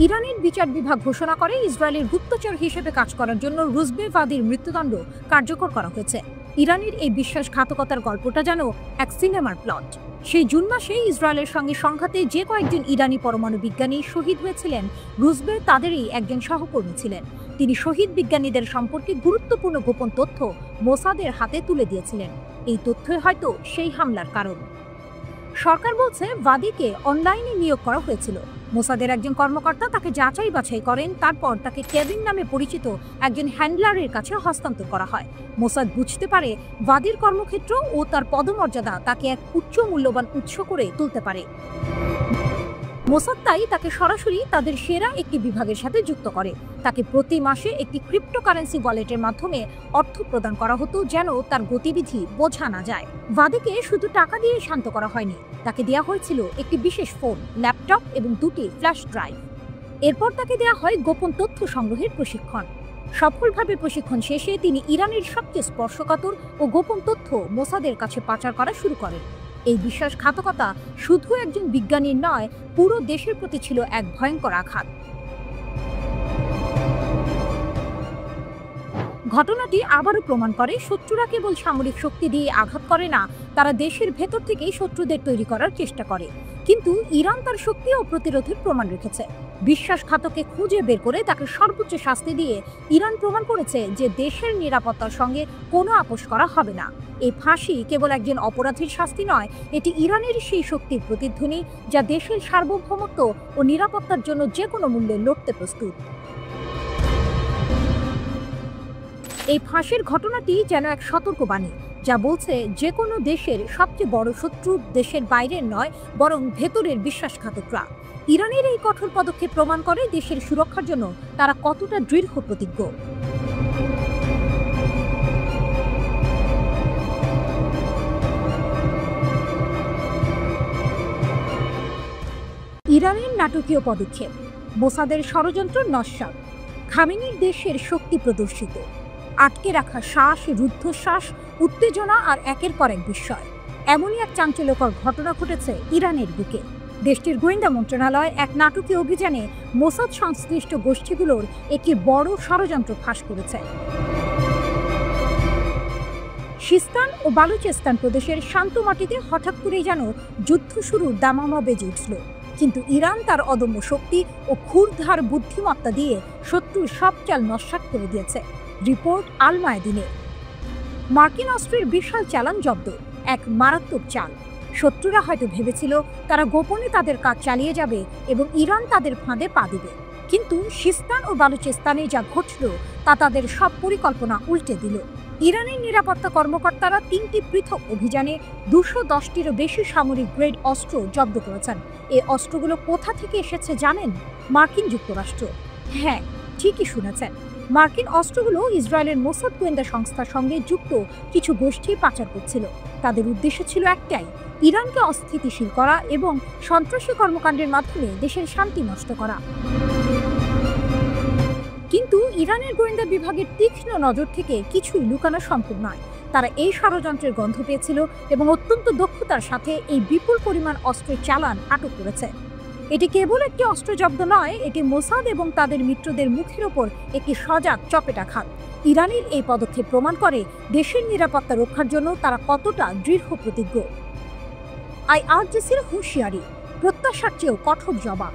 ইরানের বিচার বিভাগ ঘোষণা করে ইসরায়েলের গুপ্তচর হিসেবে কাজ করার জন্য রুজবে ভাদির মৃত্যুদণ্ড কার্যকর করা হয়েছে। ইরানের এই বিশ্বাসঘাতকতার গল্পটা যেন এক সিনেমার প্লট। সেই জুন মাসে ইসরায়েলের সঙ্গে সংঘাতে যে কয়েকজন ইরানি পরমাণু বিজ্ঞানী শহীদ হয়েছিলেন, রুজবে তাদেরই একজন সহকর্মী ছিলেন। তিনি শহীদ বিজ্ঞানীদের সম্পর্কে গুরুত্বপূর্ণ গোপন তথ্য মোসাদের হাতে তুলে দিয়েছিলেন। এই তথ্যই হয়তো সেই হামলার কারণ। সরকার বলছে ভাদিকে অনলাইনে নিয়োগ করা হয়েছিল। মোসাদের একজন কর্মকর্তা তাকে যাচাই বাছাই করেন, তারপর তাকে কেভিন নামে পরিচিত একজন হ্যান্ডলারের কাছে হস্তান্তর করা হয়। মোসাদ বুঝতে পারে ভাদির কর্মক্ষেত্র ও তার পদমর্যাদা তাকে এক উচ্চ মূল্যবান উৎস করে তুলতে পারে। মোসাদ তাই তাকে সরাসরি তাদের সেরা একটি বিভাগের সাথে যুক্ত করে। তাকে প্রতি মাসে একটি ক্রিপ্টোকারেন্সি ওয়ালেটের মাধ্যমে অর্থ প্রদান করা হতো যেন তার গতিবিধি বোঝা না যায়। ভাদিকে শুধু টাকা দিয়ে শান্ত করা হয়নি, তাকে দেওয়া হয়েছিল একটি বিশেষ ফোন, ল্যাপটপ এবং 2টি ফ্ল্যাশ ড্রাইভ। এরপর তাকে দেওয়া হয় গোপন তথ্য সংগ্রহের প্রশিক্ষণ। সফলভাবে প্রশিক্ষণ শেষে তিনি ইরানের সবচেয়ে স্পর্শকাতর ও গোপন তথ্য মোসাদের কাছে পাচার করা শুরু করেন। এই বিশ্বাসঘাতকতা শুধু একজন বিজ্ঞানীর নয়, পুরো দেশের প্রতি ছিল এক ভয়ঙ্কর আঘাত। ঘটনাটি আবারও প্রমাণ করে শত্রুরা কেবল সামরিক শক্তি দিয়ে আঘাত করে না, তারা দেশের ভেতর থেকেই শত্রুদের তৈরি করার চেষ্টা করে। কিন্তু ইরান তার শক্তি ও প্রতিরোধের প্রমাণ রেখেছে। বিশ্বাসঘাতককে খুঁজে বের করে তাকে সর্বোচ্চ শাস্তি দিয়ে ইরান প্রমাণ করেছে যে দেশের নিরাপত্তার সঙ্গে কোনো আপোষ করা হবে না। এই ফাঁসি কেবল একজন অপরাধীর শাস্তি নয়, এটি ইরানের সেই শক্তির প্রতিধ্বনি যা দেশের সার্বভৌমত্ব ও নিরাপত্তার জন্য যে কোনো মূল্যে লড়তে প্রস্তুত। এই ফাঁসির ঘটনাটি যেন এক সতর্কবাণী, যা বলছে যে কোনো দেশের সবচেয়ে বড় শত্রু দেশের বাইরের নয়, বরং ভেতরের বিশ্বাসঘাতকরা। ইরানের এই কঠোর পদক্ষেপ প্রমাণ করে দেশের সুরক্ষার জন্য তারা কতটা দৃঢ় প্রতিজ্ঞ। ইরানের নাটকীয় পদক্ষেপ, মোসাদের ষড়যন্ত্র নস্যাৎ, খামেনির দেশের শক্তি প্রদর্শিত, আটকে রাখা শ্বাস, রুদ্ধশ্বাস, উত্তেজনা আর একের পর এক বিস্ময়। এমনই এক চাঞ্চল্যকর ঘটনা ঘটেছে ইরানের বুকে। দেশটির গোয়েন্দা মন্ত্রণালয় এক নাটকীয় অভিযানে মোসাদ সংশ্লিষ্ট গোষ্ঠীগুলোর একটি বড় ষড়যন্ত্র ফাঁস করেছে। সিস্তান ও বালুচেস্তান প্রদেশের শান্ত মাটিতে হঠাৎ করেই যেন যুদ্ধ শুরুর দামামা বেজে উঠল। কিন্তু ইরান তার অদম্য শক্তি ও ক্ষুরধার বুদ্ধিমত্তা দিয়ে শত্রুর সব চাল নস্যাৎ করে দিয়েছে। রিপোর্ট আল মায়াদিনে। মার্কিন অস্ত্রের বিশাল চালান জব্দ, এক মারাত্মক চাল। শত্রুরা হয়তো ভেবেছিল তারা গোপনে তাদের কাজ চালিয়ে যাবে এবং ইরান তাদের ফাঁদে পা দেবে, কিন্তু সিস্তান ও বালুচেস্তানে যা ঘটল তা তাদের সব পরিকল্পনা উল্টে দিল। ইরানের নিরাপত্তা কর্মকর্তারা 3টি পৃথক অভিযানে 210টিরও বেশি সামরিক গ্রেড অস্ত্র জব্দ করেছেন। এই অস্ত্রগুলো কোথা থেকে এসেছে জানেন? মার্কিন যুক্তরাষ্ট্র। হ্যাঁ, ঠিকই শুনেছেন। মার্কিন অস্ত্রগুলো ইসরায়েলের মোসাদ গোয়েন্দা সংস্থার সঙ্গে যুক্ত কিছু গোষ্ঠী পাচার করছিল। তাদের উদ্দেশ্য ছিল একটাই, ইরানকে অস্থিতিশীল করা এবং সন্ত্রাসী কর্মকাণ্ডের মাধ্যমে দেশের শান্তি নষ্ট করা। কিন্তু ইরানের গোয়েন্দা বিভাগের তীক্ষ্ণ নজর থেকে কিছুই লুকানো সম্ভব নয়। তারা এই ষড়যন্ত্রের গন্ধ পেয়েছিল এবং অত্যন্ত দক্ষতার সাথে এই বিপুল পরিমাণ অস্ত্রের চালান আটক করেছে। এটি কেবল একটি অস্ত্র জব্দ নয়, এটি মোসাদ এবং তাদের মিত্রদের মুখের ওপর একটি সজাগ চপেটাঘাত। ইরানের এই পদক্ষেপ প্রমাণ করে দেশের নিরাপত্তা রক্ষার জন্য তারা কতটা দৃঢ় প্রতিজ্ঞ। আইআরজিসির হুঁশিয়ারি, প্রত্যাশার চেয়েও কঠোর জবাব।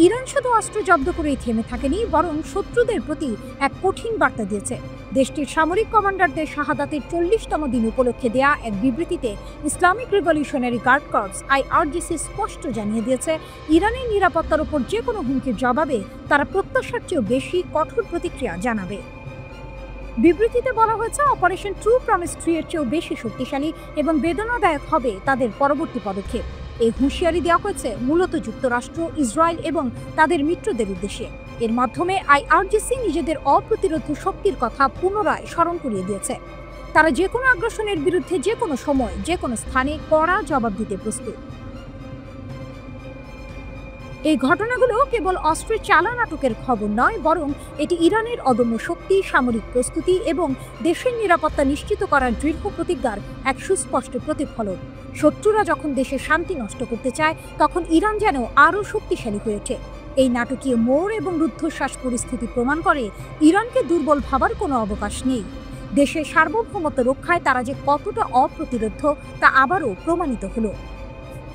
ইরান শুধু অস্ত্র জব্দ করেই থেমে থাকেনি, বরং শত্রুদের প্রতি এক কঠিন বার্তা দিয়েছে। দেশটির সামরিক কমান্ডারদের শাহাদাতের 40তম দিন উপলক্ষে দেয়া এক বিবৃতিতে Islamic Revolutionary Guard Corps IRGC স্পষ্ট জানিয়ে দিয়েছে, ইরানের নিরাপত্তার উপর যে কোনো হুমকির জবাবে তারা প্রত্যাশার চেয়েও বেশি কঠোর প্রতিক্রিয়া জানাবে। বিবৃতিতে বলা হয়েছে, অপারেশন ট্রু প্রমিস 3 এর চেয়েও বেশি শক্তিশালী এবং বেদনাদায়ক হবে তাদের পরবর্তী পদক্ষেপ। এই হুঁশিয়ারি দেওয়া হয়েছে মূলত যুক্তরাষ্ট্র, ইসরায়েল এবং তাদের মিত্রদের উদ্দেশ্যে। এর মাধ্যমে আইআরজিসি নিজেদের অপ্রতিরোধ্য শক্তির কথা পুনরায় স্মরণ করিয়ে দিয়েছে। তারা যে কোনো আগ্রাসনের বিরুদ্ধে যে কোনো সময়, যে কোনো স্থানে কড়া জবাব দিতে প্রস্তুত। এই ঘটনাগুলো কেবল অস্ত্রের চালা নাটকের খবর নয়, বরং এটি ইরানের অদম্য শক্তি, সামরিক প্রস্তুতি এবং দেশের নিরাপত্তা নিশ্চিত করার দৃঢ় প্রতিজ্ঞার এক সুস্পষ্ট প্রতিফলন। শত্রুরা যখন দেশের শান্তি নষ্ট করতে চায়, তখন ইরান যেন আরও শক্তিশালী হয়ে ওঠে। এই নাটকীয় মোড় এবং রুদ্ধশ্বাস পরিস্থিতি প্রমাণ করে ইরানকে দুর্বল ভাবার কোনো অবকাশ নেই। দেশের সার্বভৌমত্ব রক্ষায় তারা যে কতটা অপ্রতিরোধ্য তা আবারও প্রমাণিত হলো।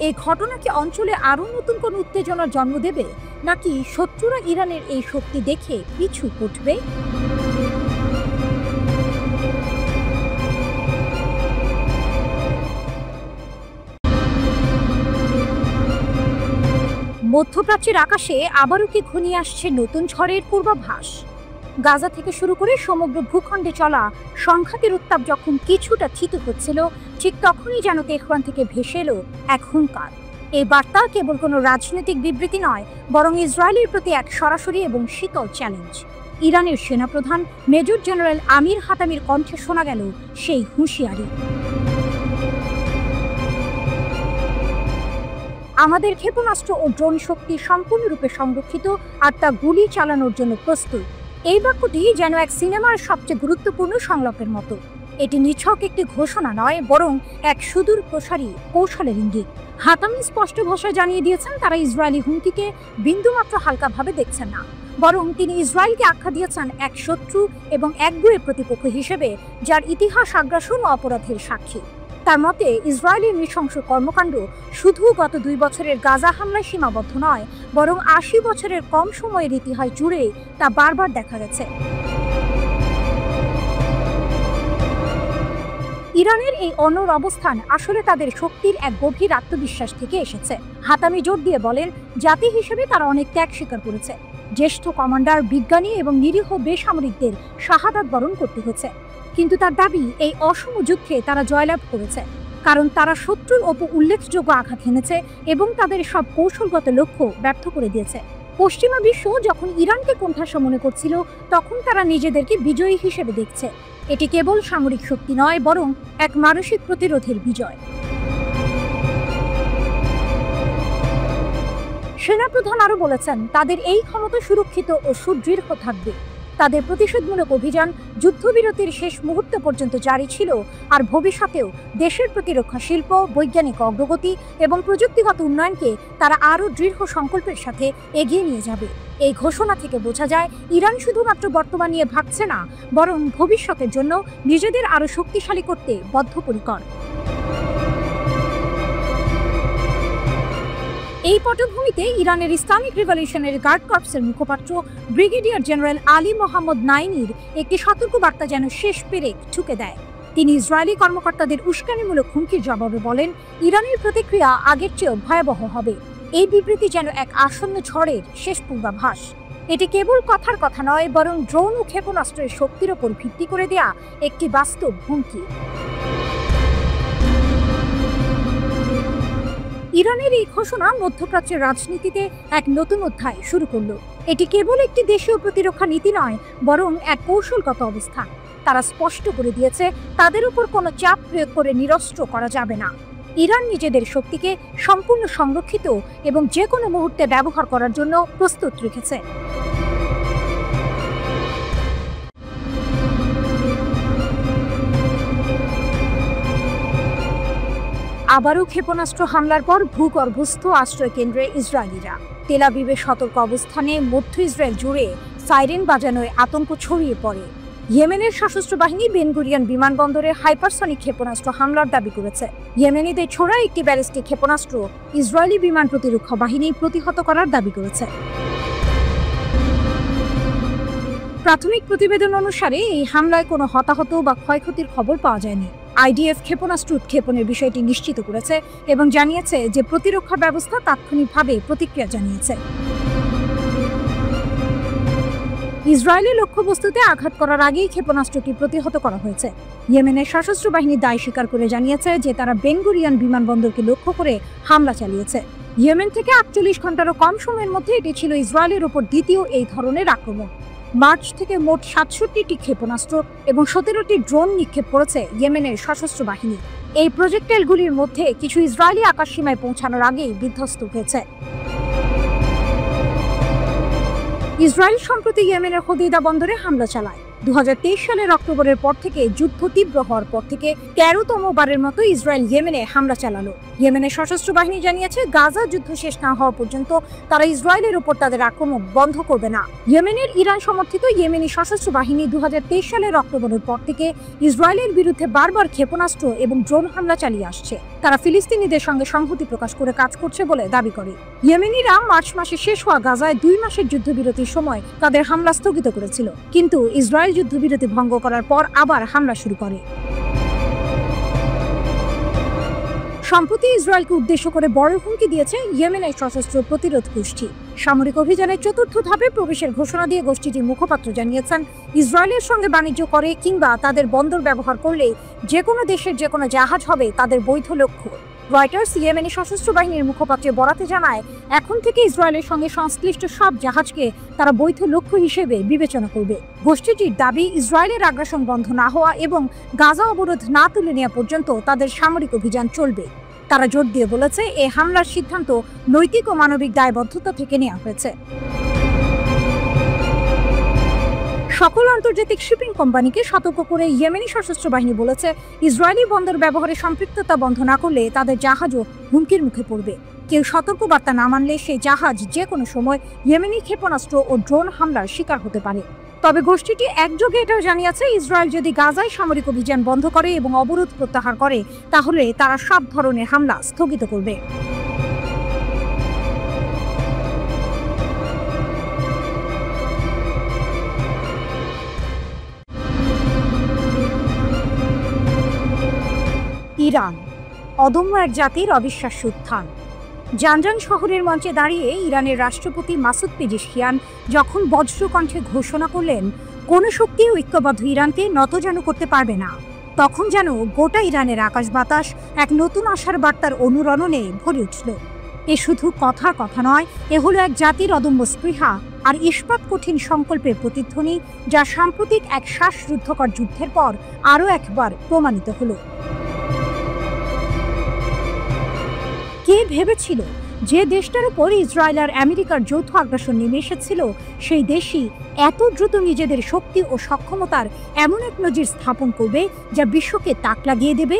এই ঘটনা কি অঞ্চলে আরও নতুন কোনো উত্তেজনার জন্ম দেবে, নাকি শত্রুরা ইরানের এই শক্তি দেখে পিছু হটবে? মধ্যপ্রাচ্যের আকাশে আবারও কি ঘনিয়ে আসছে নতুন ঝড়ের পূর্বাভাস? গাজা থেকে শুরু করে সমগ্র ভূখণ্ডে চলা সংঘাতের উত্তাপ যখন কিছুটা থিতু হচ্ছিল, ঠিক তখনই যেন তেহরান থেকে ভেসে এলো এক হুঙ্কার। এই বার্তা কেবল কোনো রাজনৈতিক বিবৃতি নয়, বরং ইসরায়েলের প্রতি এক সরাসরি এবং শীতল চ্যালেঞ্জ। ইরানের সেনাপ্রধান মেজর জেনারেল আমির হাতামির কণ্ঠে শোনা গেল সেই হুঁশিয়ারি। আমাদের ক্ষেপণাস্ত্র ও ড্রোন শক্তি সম্পূর্ণরূপে সংরক্ষিত, আর তা গুলি চালানোর জন্য প্রস্তুত। এই বাক্যটি যেন এক সিনেমার সবচেয়ে গুরুত্বপূর্ণ সংলাপের মতো। এটি নিছক একটি ঘোষণা নয়, বরং এক সুদূর প্রসারী কৌশলের ইঙ্গিত। হাতামি স্পষ্ট ভাষায় জানিয়ে দিয়েছেন তারা ইসরায়েলি হুমকিকে বিন্দুমাত্র হালকাভাবে দেখছেন না, বরং তিনি ইসরায়েলকে আখ্যা দিয়েছেন এক শত্রু এবং একগুঁয়ে প্রতিপক্ষ হিসেবে, যার ইতিহাস আগ্রাসন ও অপরাধের সাক্ষী। তার মতে ইসরায়েলের নৃশংস কর্মকাণ্ড শুধু গত 2 বছরের গাজা হামলায় সীমাবদ্ধ নয়, বরং 80 বছরের কম সময়ের ইতিহাস জুড়ে তা বারবার দেখা গেছে। ইরানের এই অনড় অবস্থান আসলে তাদের শক্তির এক গভীর আত্মবিশ্বাস থেকে এসেছে। হাতামি জোর দিয়ে বলেন, জাতি হিসেবে তারা অনেক ত্যাগ স্বীকার করেছে। জ্যেষ্ঠ কমান্ডার, বিজ্ঞানী এবং নিরীহ বেসামরিকদের শাহাদাত বরণ করতে হয়েছে। কিন্তু তার দাবি, এই অসম যুদ্ধে তারা জয়লাভ করেছে, কারণ তারা শত্রুর ওপর উল্লেখযোগ্য আঘাত হেনেছে এবং তাদের সব কৌশলগত লক্ষ্য ব্যর্থ করে দিয়েছে। পশ্চিমা বিশ্ব যখন ইরানকে কোণঠাসা মনে করছিল, তখন তারা নিজেদেরকে বিজয়ী হিসেবে দেখছে। এটি কেবল সামরিক শক্তি নয়, বরং এক মানসিক প্রতিরোধের বিজয়। সেনাপ্রধান আরও বলেছেন, তাদের এই ক্ষমতা সুরক্ষিত ও সুদৃঢ় থাকবে। তাদের প্রতিশোধমূলক অভিযান যুদ্ধবিরতির শেষ মুহূর্ত পর্যন্ত জারি ছিল, আর ভবিষ্যতেও দেশের প্রতিরক্ষা শিল্প, বৈজ্ঞানিক অগ্রগতি এবং প্রযুক্তিগত উন্নয়নকে তারা আরও দৃঢ় সংকল্পের সাথে এগিয়ে নিয়ে যাবে। এই ঘোষণা থেকে বোঝা যায়, ইরান শুধুমাত্র বর্তমান নিয়ে ভাবছে না, বরং ভবিষ্যতের জন্য নিজেদের আরও শক্তিশালী করতে বদ্ধপরিকর। এই পটভূমিতে ইরানের ইসলামিক রিভলিউশনারি গার্ড কর্পসের মুখপাত্র ব্রিগেডিয়ার জেনারেল আলী মোহাম্মদ নাইনির একটি সতর্কবার্তা যেন শেষ পেরেক ঠুকে দেয়। তিনি ইসরায়েলি কর্মকর্তাদের উস্কানিমূলক হুমকির জবাবে বলেন, ইরানের প্রতিক্রিয়া আগের চেয়েও ভয়াবহ হবে। এই বিবৃতি যেন এক আসন্ন ঝড়ের শেষ পূর্বাভাস। এটি কেবল কথার কথা নয়, বরং ড্রোন ও ক্ষেপণাস্ত্রের শক্তির ওপর ভিত্তি করে দেয়া একটি বাস্তব হুমকি। ইরানের এই ঘোষণা মধ্যপ্রাচ্যের রাজনীতিতে এক নতুন অধ্যায় শুরু করল। এটি কেবল একটি দেশীয় প্রতিরক্ষা নীতি নয়, বরং এক কৌশলগত অবস্থান। তারা স্পষ্ট করে দিয়েছে, তাদের উপর কোনো চাপ প্রয়োগ করে নিরস্ত্র করা যাবে না। ইরান নিজেদের শক্তিকে সম্পূর্ণ সংরক্ষিত এবং যে কোনো মুহূর্তে ব্যবহার করার জন্য প্রস্তুত রেখেছে। আবারও ক্ষেপণাস্ত্র হামলার পর ভূগর্ভস্থ আশ্রয় কেন্দ্রে ইসরায়েলিরা। তেল আবিবের সতর্ক অবস্থানে মধ্য ইসরায়েল জুড়ে সাইরেন বাজানোয় আতঙ্ক ছড়িয়ে পড়ে। ইয়েমেনের সশস্ত্র বাহিনী বেন গুরিয়ন বিমানবন্দরে হাইপারসনিক ক্ষেপণাস্ত্র হামলার দাবি করেছে। ইয়েমেনিদের ছোড়া একটি ব্যালিস্টিক ক্ষেপণাস্ত্র ইসরায়েলি বিমান প্রতিরক্ষা বাহিনী প্রতিহত করার দাবি করেছে। প্রাথমিক প্রতিবেদন অনুসারে এই হামলায় কোনো হতাহত বা ক্ষয়ক্ষতির খবর পাওয়া যায়নি। আইডিএফ ক্ষেপণাস্ত্র উৎক্ষেপণের বিষয়টি নিশ্চিত করেছে এবং জানিয়েছে যে প্রতিরক্ষা ব্যবস্থা তাৎক্ষণিকভাবে প্রতিক্রিয়া জানিয়েছে। ইসরায়েলি লক্ষ্যবস্তুতে আঘাত করার আগেই ক্ষেপণাস্ত্রটি প্রতিহত করা হয়েছে। ইয়েমেনের সশস্ত্র বাহিনী দায় স্বীকার করে জানিয়েছে যে তারা বেন গুরিয়ন বিমানবন্দরকে লক্ষ্য করে হামলা চালিয়েছে। ইয়েমেন থেকে 48 ঘন্টারও কম সময়ের মধ্যে এটি ছিল ইসরায়েলের উপর দ্বিতীয় এই ধরনের আক্রমণ। মার্চ থেকে মোট 67টি ক্ষেপণাস্ত্র এবং 17টি ড্রোন নিক্ষেপ করেছে ইয়েমেনের সশস্ত্র বাহিনী। এই প্রজেক্টাইলগুলির মধ্যে কিছু ইসরায়েলি আকাশসীমায় পৌঁছানোর আগেই বিধ্বস্ত হয়েছে। ইসরায়েল সম্প্রতি ইয়েমেনের হোদেইদা বন্দরে হামলা চালায়। 2023 সালের অক্টোবরের পর থেকে যুদ্ধ তীব্র হওয়ার পর থেকে 13তম বারের মতো ইসরায়েল ইয়েমেনে হামলা চালালো। ইয়েমেনের সশস্ত্র বাহিনী জানিয়েছে গাজা যুদ্ধ শেষ না হওয়া পর্যন্ত তারা ইসরায়েলের উপর তাদের আক্রমণ বন্ধ করবে না। ইয়েমেনের ইরান সমর্থিত ইয়েমেনি সশস্ত্র বাহিনী 2023 সালের অক্টোবরের পর থেকে ইসরায়েলের বিরুদ্ধে বারবার ক্ষেপণাস্ত্র এবং ড্রোন হামলা চালিয়ে আসছে। তারা ফিলিস্তিনিদের সঙ্গে সংহতি প্রকাশ করে কাজ করছে বলে দাবি করে। ইয়েমেনিরা মার্চ মাসে শেষ হওয়া গাজায় 2 মাসের যুদ্ধবিরতির সময় তাদের হামলা স্থগিত করেছিল, কিন্তু ইসরায়েল যুদ্ধবিরতি ভঙ্গ করার পর আবার হামলা শুরু করে। সম্প্রতি ইসরায়েলকে উদ্দেশ্য করে বড় হুমকি দিয়েছে ইয়েমেনের সশস্ত্র প্রতিরোধ গোষ্ঠী। সামরিক অভিযানের 4র্থ ধাপে প্রবেশের ঘোষণা দিয়ে গোষ্ঠীটির মুখপাত্র জানিয়েছেন, ইসরায়েলের সঙ্গে বাণিজ্য করে কিংবা তাদের বন্দর ব্যবহার করলে যে কোনো দেশের যে কোনো জাহাজ হবে তাদের বৈধ লক্ষ্য। রয়টার্স ইয়েমেনি সশস্ত্র বাহিনীর মুখপাত্রের বরাতে জানায়, এখন থেকে ইসরায়েলের সঙ্গে সংশ্লিষ্ট সব জাহাজকে তারা বৈধ লক্ষ্য হিসেবে বিবেচনা করবে। গোষ্ঠীটির দাবি, ইসরায়েলের আগ্রাসন বন্ধ না হওয়া এবং গাজা অবরোধ না তুলে নেওয়া পর্যন্ত তাদের সামরিক অভিযান চলবে। তারা জোর দিয়ে বলেছে, এই হামলার সিদ্ধান্ত নৈতিক ও মানবিক দায়বদ্ধতা থেকে নেওয়া হয়েছে। সকল আন্তর্জাতিক শিপিং কোম্পানিকে সতর্ক করে ইয়েমেনি সশস্ত্র বাহিনী বলেছে, ইসরায়েলি বন্দর ব্যবহারে সম্পৃক্ততা বন্ধ না করলে তাদের জাহাজও হুমকির মুখে পড়বে। কেউ সতর্কবার্তা না মানলে সেই জাহাজ যে কোনো সময় ইয়েমেনি ক্ষেপণাস্ত্র ও ড্রোন হামলার শিকার হতে পারে। তবে গোষ্ঠীটি একযোগে এটাও জানিয়েছে, ইসরায়েল যদি গাজায় সামরিক অভিযান বন্ধ করে এবং অবরোধ প্রত্যাহার করে তাহলে তারা সব ধরনের হামলা স্থগিত করবে। ইরান অদম্য এক জাতির অবিশ্বাস্য উত্থান। জানজান শহরের মঞ্চে দাঁড়িয়ে ইরানের রাষ্ট্রপতি মাসুদ পেজেশকিয়ান যখন বজ্রকণ্ঠে ঘোষণা করলেন, কোনো শক্তি ঐক্যবদ্ধ ইরানকে নতজানু করতে পারবে না, তখন যেন গোটা ইরানের আকাশ বাতাস এক নতুন আশার বার্তার অনুরণনে ভরে উঠল। এ শুধু কথার কথা নয়, এ হলো এক জাতির অদম্য স্পৃহা আর ইস্পাত কঠিন সংকল্পের প্রতিধ্বনি, যা সাম্প্রতিক এক শ্বাসরুদ্ধকর যুদ্ধের পর আরও একবার প্রমাণিত হলো। কে ভেবেছিল যে দেশটার উপর ইসরায়েল আর আমেরিকার যৌথ আগ্রাসন নেমে এসেছিল, সেই দেশই এত দ্রুত নিজেদের শক্তি ও সক্ষমতার এমন এক নজির স্থাপন করবে যা বিশ্বকে তাক লাগিয়ে দেবে।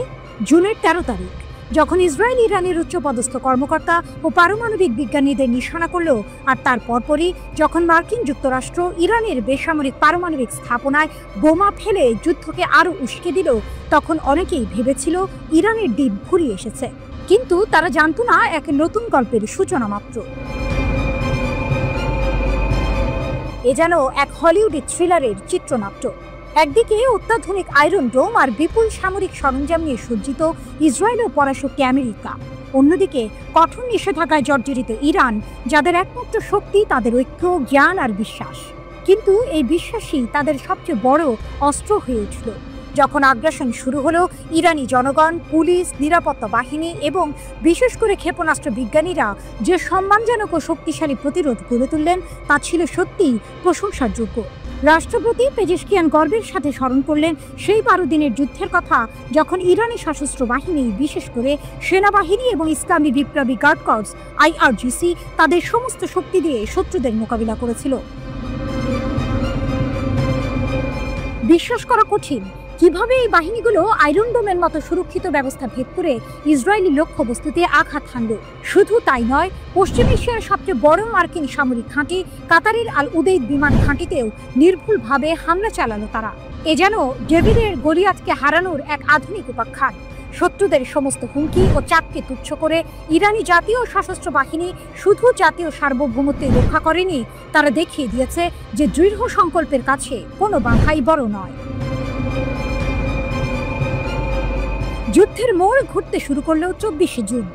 জুনের 13 তারিখ যখন ইসরায়েল ইরানের উচ্চপদস্থ কর্মকর্তা ও পারমাণবিক বিজ্ঞানীদের নিশানা করল, আর তার পরপরই যখন মার্কিন যুক্তরাষ্ট্র ইরানের বেসামরিক পারমাণবিক স্থাপনায় বোমা ফেলে যুদ্ধকে আরও উস্কে দিল, তখন অনেকেই ভেবেছিল ইরানের দিন ফুরিয়ে এসেছে। কিন্তু তারা জানতো না, এক নতুন গল্পের সূচনা মাত্র। এ যেন এক হলিউডের থ্রিলারের চিত্রনাট্য। একদিকে অত্যাধুনিক আয়রন ডোম আর বিপুল সামরিক সরঞ্জাম নিয়ে সজ্জিত ইসরায়েল ও পরাশক্তি আমেরিকা, অন্যদিকে কঠোর নিষেধাজ্ঞায় জর্জরিত ইরান, যাদের একমাত্র শক্তি তাদের ঐক্য, জ্ঞান আর বিশ্বাস। কিন্তু এই বিশ্বাসই তাদের সবচেয়ে বড় অস্ত্র হয়ে উঠল যখন আগ্রাসন শুরু হলো। ইরানি জনগণ, পুলিশ, নিরাপত্তা বাহিনী এবং বিশেষ করে ক্ষেপণাস্ত্র বিজ্ঞানীরা যে সম্মানজনক ও শক্তিশালী প্রতিরোধ গড়ে তুললেন, তা ছিল সত্যিই প্রশংসার যোগ্য। রাষ্ট্রপতি পেজেশকিয়ান গর্বের সাথে স্মরণ করলেন সেই 12 দিনের যুদ্ধের কথা, যখন ইরানি সশস্ত্র বাহিনী, বিশেষ করে সেনাবাহিনী এবং ইসলামী বিপ্লবী গার্ড কর্পস IRGC তাদের সমস্ত শক্তি দিয়ে শত্রুদের মোকাবিলা করেছিল। বিশ্বাস করা কঠিন কিভাবে এই বাহিনীগুলো আয়রন ডোমের মতো সুরক্ষিত ব্যবস্থা ভেদ করে ইসরায়েলি লক্ষ্যবস্তুতে আঘাত হানল। শুধু তাই নয়, পশ্চিম এশিয়ার সবচেয়ে বড় মার্কিন সামরিক ঘাঁটি কাতারের আল উদেইদ বিমান ঘাঁটিতেও নির্ভুলভাবে হামলা চালালো তারা। এ যেন ডেভিডের গলিয়াতকে হারানোর এক আধুনিক উপাখ্যান। শত্রুদের সমস্ত হুমকি ও চাপকে তুচ্ছ করে ইরানি জাতীয় সশস্ত্র বাহিনী শুধু জাতীয় সার্বভৌমত্ব রক্ষা করেনি, তারা দেখিয়ে দিয়েছে যে দৃঢ় সংকল্পের কাছে কোনো বাধাই বড় নয়। যুদ্ধের মোড় ঘুরতে শুরু করলো 24শে জুন।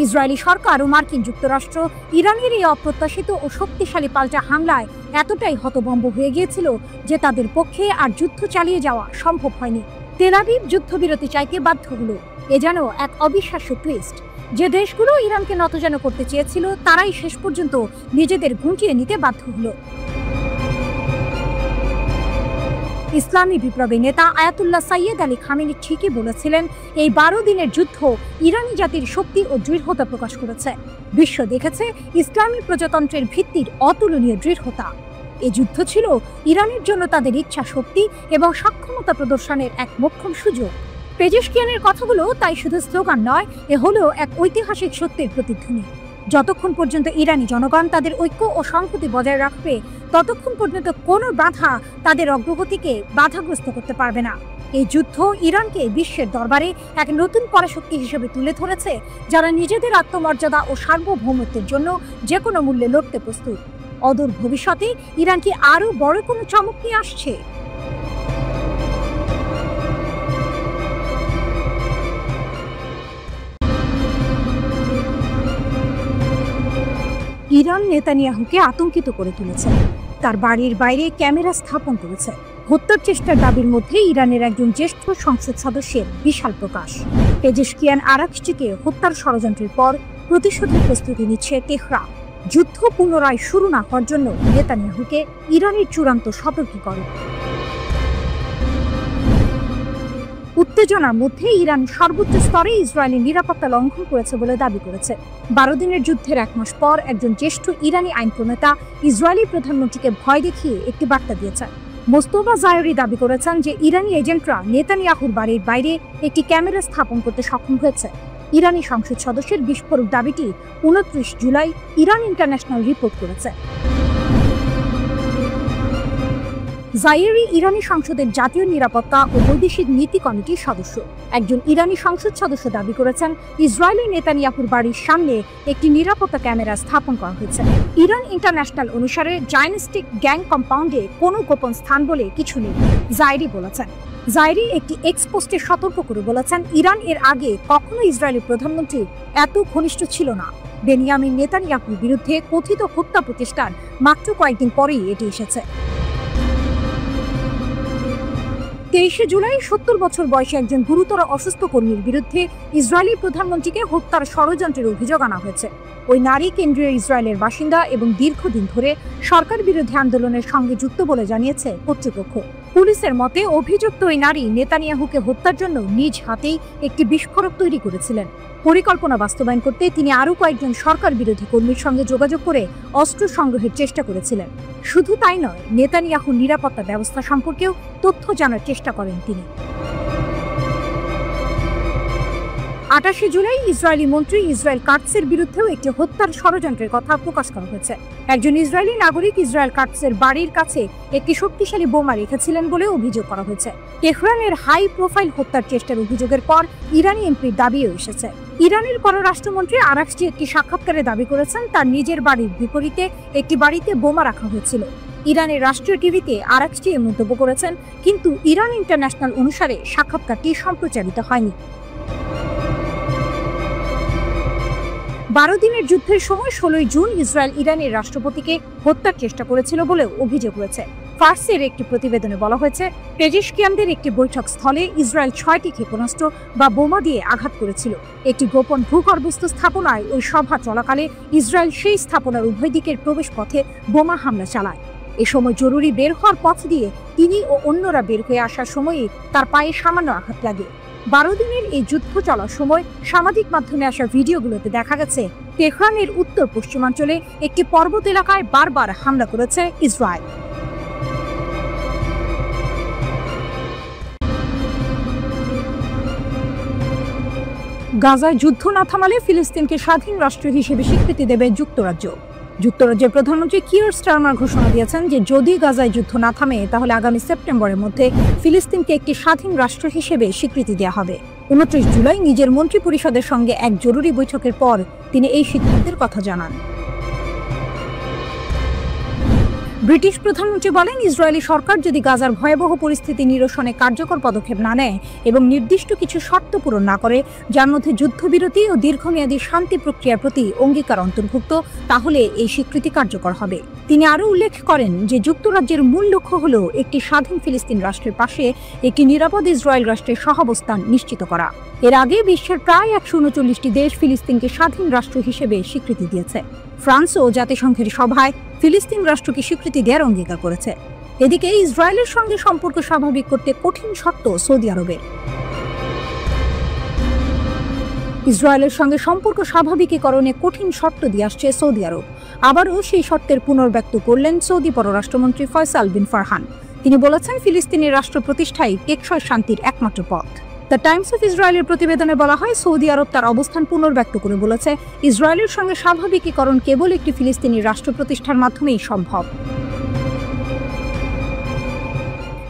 ইসরায়েলি সরকার ও মার্কিন যুক্তরাষ্ট্র ইরানের এই অপ্রত্যাশিত ও শক্তিশালী পাল্টা হামলায় এতটাই হতভম্ব হয়ে গিয়েছিল যে তাদের পক্ষে আর যুদ্ধ চালিয়ে যাওয়া সম্ভব হয়নি। তেল আবিব যুদ্ধবিরতি চাইতে বাধ্য হলো। এ যেন এক অবিশ্বাস্য টুইস্ট। যে দেশগুলো ইরানকে নতজান করতে চেয়েছিল তারাই শেষ পর্যন্ত নিজেদের গুটিয়ে নিতে বাধ্য হলো। ইসলামী বিপ্লবী নেতা আয়াতুল্লাহ সাইয়েদ আলী খামেনি ঠিকই বলেছিলেন, এই 12 দিনের যুদ্ধ ইরানি জাতির শক্তি ও দৃঢ়তা প্রকাশ করেছে। বিশ্ব দেখেছে ইসলামী প্রজাতন্ত্রের ভিত্তির অতুলনীয় দৃঢ়তা। এই যুদ্ধ ছিল ইরানের জন্য তাদের ইচ্ছা শক্তি এবং সক্ষমতা প্রদর্শনের এক মোক্ষম সুযোগ। পেজেশকিয়ানের কথাগুলো তাই শুধু স্লোগান নয়, এ হলো এক ঐতিহাসিক সত্যের প্রতিধ্বনি। যতক্ষণ পর্যন্ত ইরানি জনগণ তাদের ঐক্য ও সংহতি বজায় রাখবে, ততক্ষণ পর্যন্ত কোনো বাধা তাদের অগ্রগতিকে বাধাগ্রস্ত করতে পারবে না। এই যুদ্ধ ইরানকে বিশ্বের দরবারে এক নতুন পরাশক্তি হিসেবে তুলে ধরেছে, যারা নিজেদের আত্মমর্যাদা ও সার্বভৌমত্বের জন্য যে কোনো মূল্যে লড়তে প্রস্তুত। অদূর ভবিষ্যতে ইরান কি আরো বড় কোনো চমক নিয়ে আসছে? ইরান নেতানিয়াহুকে আতঙ্কিত করে তুলেছে। তার বাড়ির বাইরে ক্যামেরা স্থাপন করেছে। হত্যার চেষ্টার দাবির মধ্যে ইরানের একজন জ্যেষ্ঠ সংসদ সদস্যের বিশাল প্রকাশ। পেজেশকিয়ান আরাকচিকে হত্যার ষড়যন্ত্রের পর প্রতিশোধের প্রস্তুতি নিচ্ছে তেহরান। যুদ্ধ পুনরায় শুরু না হওয়ার জন্য নেতানিয়াহুকে ইরানের চূড়ান্ত সতর্কীকরণ। উত্তেজনার মধ্যে ইরান সর্বোচ্চ স্তরে ইসরায়েলি নিরাপত্তা লঙ্ঘন করেছে বলে দাবি করেছে। 12 দিনের যুদ্ধের 1 মাস পর একজন জ্যেষ্ঠ ইরানি আইন প্রণেতা ইসরায়েলি প্রধানমন্ত্রীকে ভয় দেখিয়ে একটি বার্তা দিয়েছেন। মোস্তফা জায়রি দাবি করেছেন যে ইরানি এজেন্টরা নেতানিয়াহুর বাড়ির বাইরে একটি ক্যামেরা স্থাপন করতে সক্ষম হয়েছে। ইরানি সংসদ সদস্যের বিস্ফোরক দাবিটি 29 জুলাই ইরান ইন্টারন্যাশনাল রিপোর্ট করেছে। জায়েরি ইরানি সংসদের জাতীয় নিরাপত্তা ও বৈদেশিক নীতি কমিটির সদস্য। একজন ইরানি সংসদ সদস্য দাবি করেছেন, ইসরায়েলি নেতানিয়াহুর বাড়ির সামনে একটি নিরাপত্তা ক্যামেরা স্থাপন করা হয়েছে। ইরান ইন্টারন্যাশনাল অনুসারে জায়নিস্টিক গ্যাং কম্পাউন্ডে কোনো গোপন স্থান বলে কিছু নেই, জায়েরি বলেছেন। জায়েরি একটি এক্সপোস্টে সতর্ক করে বলেছেন, ইরান এর আগে কখনো ইসরায়েলি প্রধানমন্ত্রী এত ঘনিষ্ঠ ছিল না। বেনিয়ামিন নেতানিয়াহুর বিরুদ্ধে কথিত হত্যা প্রচেষ্টার মাত্র কয়েকদিন পরেই এটি এসেছে। 23 জুলাই 70 বছর বয়সী একজন গুরুতর অসুস্থ কর্মীর বিরুদ্ধে ইসরায়েলি প্রধানমন্ত্রীকে হত্যার ষড়যন্ত্রের অভিযোগ আনা হয়েছে। ওই নারী কেন্দ্রীয় ইসরায়েলের বাসিন্দা এবং দীর্ঘদিন ধরে সরকার বিরোধী আন্দোলনের সঙ্গে যুক্ত বলে জানিয়েছে কর্তৃপক্ষ। পুলিশের মতে অভিযুক্ত ওই নারী নেতানিয়াহুকে হত্যার জন্য নিজ হাতেই একটি বিস্ফোরক তৈরি করেছিলেন। পরিকল্পনা বাস্তবায়ন করতে তিনি আরও কয়েকজন সরকার বিরোধী কর্মীর সঙ্গে যোগাযোগ করে অস্ত্র সংগ্রহের চেষ্টা করেছিলেন। শুধু তাই নয়, নেতানিয়াহুর নিরাপত্তা ব্যবস্থা সম্পর্কেও তথ্য জানার চেষ্টা করেন তিনি। 28 জুলাই ইসরায়েলি মন্ত্রী ইসরায়েল কাটসের বিরুদ্ধেও একটি হত্যার ষড়যন্ত্রের কথা প্রকাশ করা হয়েছে। একজন ইসরায়েলি নাগরিক ইসরায়েল কাটসের বাড়ির কাছে একটি শক্তিশালী বোমা রেখেছিলেন বলে অভিযোগ করা হয়েছে। তেহরানের হাই প্রোফাইল হত্যার চেষ্টার অভিযোগের পর ইরানি এমপির দাবিও এসেছে। ইরানের পররাষ্ট্রমন্ত্রী আরাকচি একটি সাক্ষাৎকারে দাবি করেছেন, তার নিজের বাড়ির বিপরীতে একটি বাড়িতে বোমা রাখা হয়েছিল। ইরানের রাষ্ট্রীয় টিভিতে আরাকচি এ মন্তব্য করেছেন, কিন্তু ইরান ইন্টারন্যাশনাল অনুসারে সাক্ষাৎকারটি সম্প্রচারিত হয়নি। 12 দিনের যুদ্ধের সময় 16 জুন ইসরায়েল ইরানের রাষ্ট্রপতিকে হত্যার চেষ্টা করেছিল বলেও অভিযোগ রয়েছে। ফার্সের একটি প্রতিবেদনে বলা হয়েছে, পেজেশকিয়ানদের একটি বৈঠক স্থলে ইসরায়েল 6টি ক্ষেপণাস্ত্র বা বোমা দিয়ে আঘাত করেছিল। একটি গোপন ভূগর্ভস্থ স্থাপনায় ওই সভা চলাকালে ইসরায়েল সেই স্থাপনার উভয় দিকের প্রবেশ পথে বোমা হামলা চালায়। এ সময় জরুরি বের হওয়ার পথ দিয়ে তিনি ও অন্যরা বের হয়ে আসার সময়ই তার পায়ে সামান্য আঘাত লাগে। 12 দিনের এই যুদ্ধ চলার সময় সামাজিক মাধ্যমে আসা ভিডিওগুলোতে দেখা গেছে, তেহরানের উত্তর পশ্চিমাঞ্চলে একটি পর্বত এলাকায় বারবার হামলা করেছে ইসরায়েল। গাজায় যুদ্ধ না থামালে ফিলিস্তিনকে স্বাধীন রাষ্ট্র হিসেবে স্বীকৃতি দেবে যুক্তরাজ্য। যুক্তরাজ্যের প্রধানমন্ত্রী কিয়ার স্টারমার ঘোষণা দিয়েছেন যে যদি গাজায় যুদ্ধ না থামে তাহলে আগামী সেপ্টেম্বরের মধ্যে ফিলিস্তিনকে একটি স্বাধীন রাষ্ট্র হিসেবে স্বীকৃতি দেওয়া হবে। 29 জুলাই নিজের মন্ত্রী পরিষদের সঙ্গে এক জরুরি বৈঠকের পর তিনি এই সিদ্ধান্তের কথা জানান। ব্রিটিশ প্রধানমন্ত্রী বলেন, ইসরায়েলি সরকার যদি গাজার ভয়াবহ পরিস্থিতি নিরসনে কার্যকর পদক্ষেপ না নেয় এবং নির্দিষ্ট কিছু শর্ত পূরণ না করে, যার মধ্যে যুদ্ধবিরতি ও দীর্ঘমেয়াদী শান্তি প্রক্রিয়ার প্রতি অঙ্গীকার অন্তর্ভুক্ত, তাহলে এই স্বীকৃতি কার্যকর হবে। তিনি আরও উল্লেখ করেন যে যুক্তরাজ্যের মূল লক্ষ্য হল একটি স্বাধীন ফিলিস্তিন রাষ্ট্রের পাশে একটি নিরাপদ ইসরায়েল রাষ্ট্রের সহাবস্থান নিশ্চিত করা। এর আগে বিশ্বের প্রায় 139টি দেশ ফিলিস্তিনকে স্বাধীন রাষ্ট্র হিসেবে স্বীকৃতি দিয়েছে। ফ্রান্সও জাতিসংঘের সভায় ফিলিস্তিন রাষ্ট্রকে স্বীকৃতি দেওয়ার অঙ্গীকার করেছে। এদিকে ইসরায়েলের সঙ্গে সম্পর্ক স্বাভাবিক করতে কঠিন শর্ত সৌদি আরবের। ইসরায়েলের সঙ্গে সম্পর্ক স্বাভাবিকীকরণে কঠিন শর্ত দিয়ে আসছে সৌদি আরব। আবারও সেই শর্তের পুনর্ব্যক্ত করলেন সৌদি পররাষ্ট্রমন্ত্রী ফয়সাল বিন ফারহান। তিনি বলেছেন, ফিলিস্তিনের রাষ্ট্র প্রতিষ্ঠাই টেকসই শান্তির একমাত্র পথ। দ্য টাইমস অফ ইসরায়েলের প্রতিবেদনে বলা হয়, সৌদি আরব তার অবস্থান পুনর্ব্যক্ত করে বলেছে, ইসরায়েলের সঙ্গে স্বাভাবিকীকরণ কেবল একটি ফিলিস্তিনি রাষ্ট্র প্রতিষ্ঠার মাধ্যমেই সম্ভব।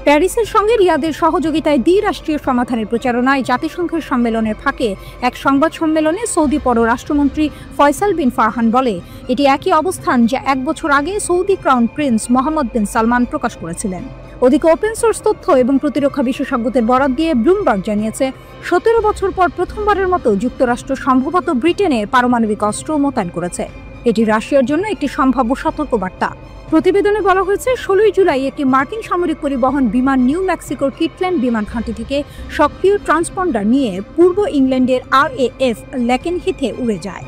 প্যারিসের সঙ্গে রিয়াদের সহযোগিতায় দ্বিরাষ্ট্রীয় সমাধানের প্রচারণায় জাতিসংঘের সম্মেলনের ফাঁকে এক সংবাদ সম্মেলনে সৌদি পররাষ্ট্রমন্ত্রী ফয়সাল বিন ফারহান বলে, এটি একই অবস্থান যা 1 বছর আগে সৌদি ক্রাউন প্রিন্স মোহাম্মদ বিন সালমান প্রকাশ করেছিলেন। ওদিকে ওপেন সোর্স তথ্য এবং প্রতিরক্ষা বিশেষজ্ঞদের বরাত দিয়ে ব্লুমবার্গ জানিয়েছে, 17 বছর পর প্রথমবারের মতো যুক্তরাষ্ট্র সম্ভবত ব্রিটেনে পারমাণবিক অস্ত্র মোতায়েন করেছে। এটি রাশিয়ার জন্য একটি সম্ভাব্য সতর্কবার্তা। প্রতিবেদনে বলা হয়েছে, 16 জুলাই একটি মার্কিন সামরিক পরিবহন বিমান নিউ মেক্সিকোর কিটল্যান্ড বিমান ঘাঁটি থেকে সক্রিয় ট্রান্সপন্ডার নিয়ে পূর্ব ইংল্যান্ডের RAF লেকেনহিথে উড়ে যায়।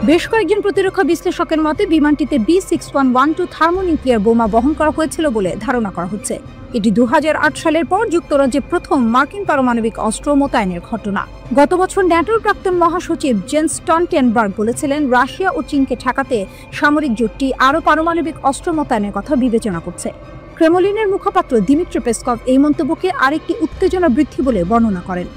বেশ কয়েকজন প্রতিরক্ষা বিশ্লেষকের মতে বিমানটিতে B6112 থার্মোনিউক্লিয়ার বোমা বহন করা হয়েছিল বলে ধারণা করা হচ্ছে। এটি 2008 সালের পর যুক্তরাজ্যে প্রথম মার্কিন পারমাণবিক অস্ত্র মোতায়েনের ঘটনা। গত বছর ন্যাটোর প্রাক্তন মহাসচিব জেন্স স্টলটেনবার্গ বলেছিলেন, রাশিয়া ও চীনকে ঠেকাতে সামরিক জোটটি আরও পারমাণবিক অস্ত্র মোতায়েনের কথা বিবেচনা করছে। ক্রেমলিনের মুখপাত্র দিমিত্রি পেসকভ এই মন্তব্যকে আরেকটি উত্তেজনা বৃদ্ধি বলে বর্ণনা করেন।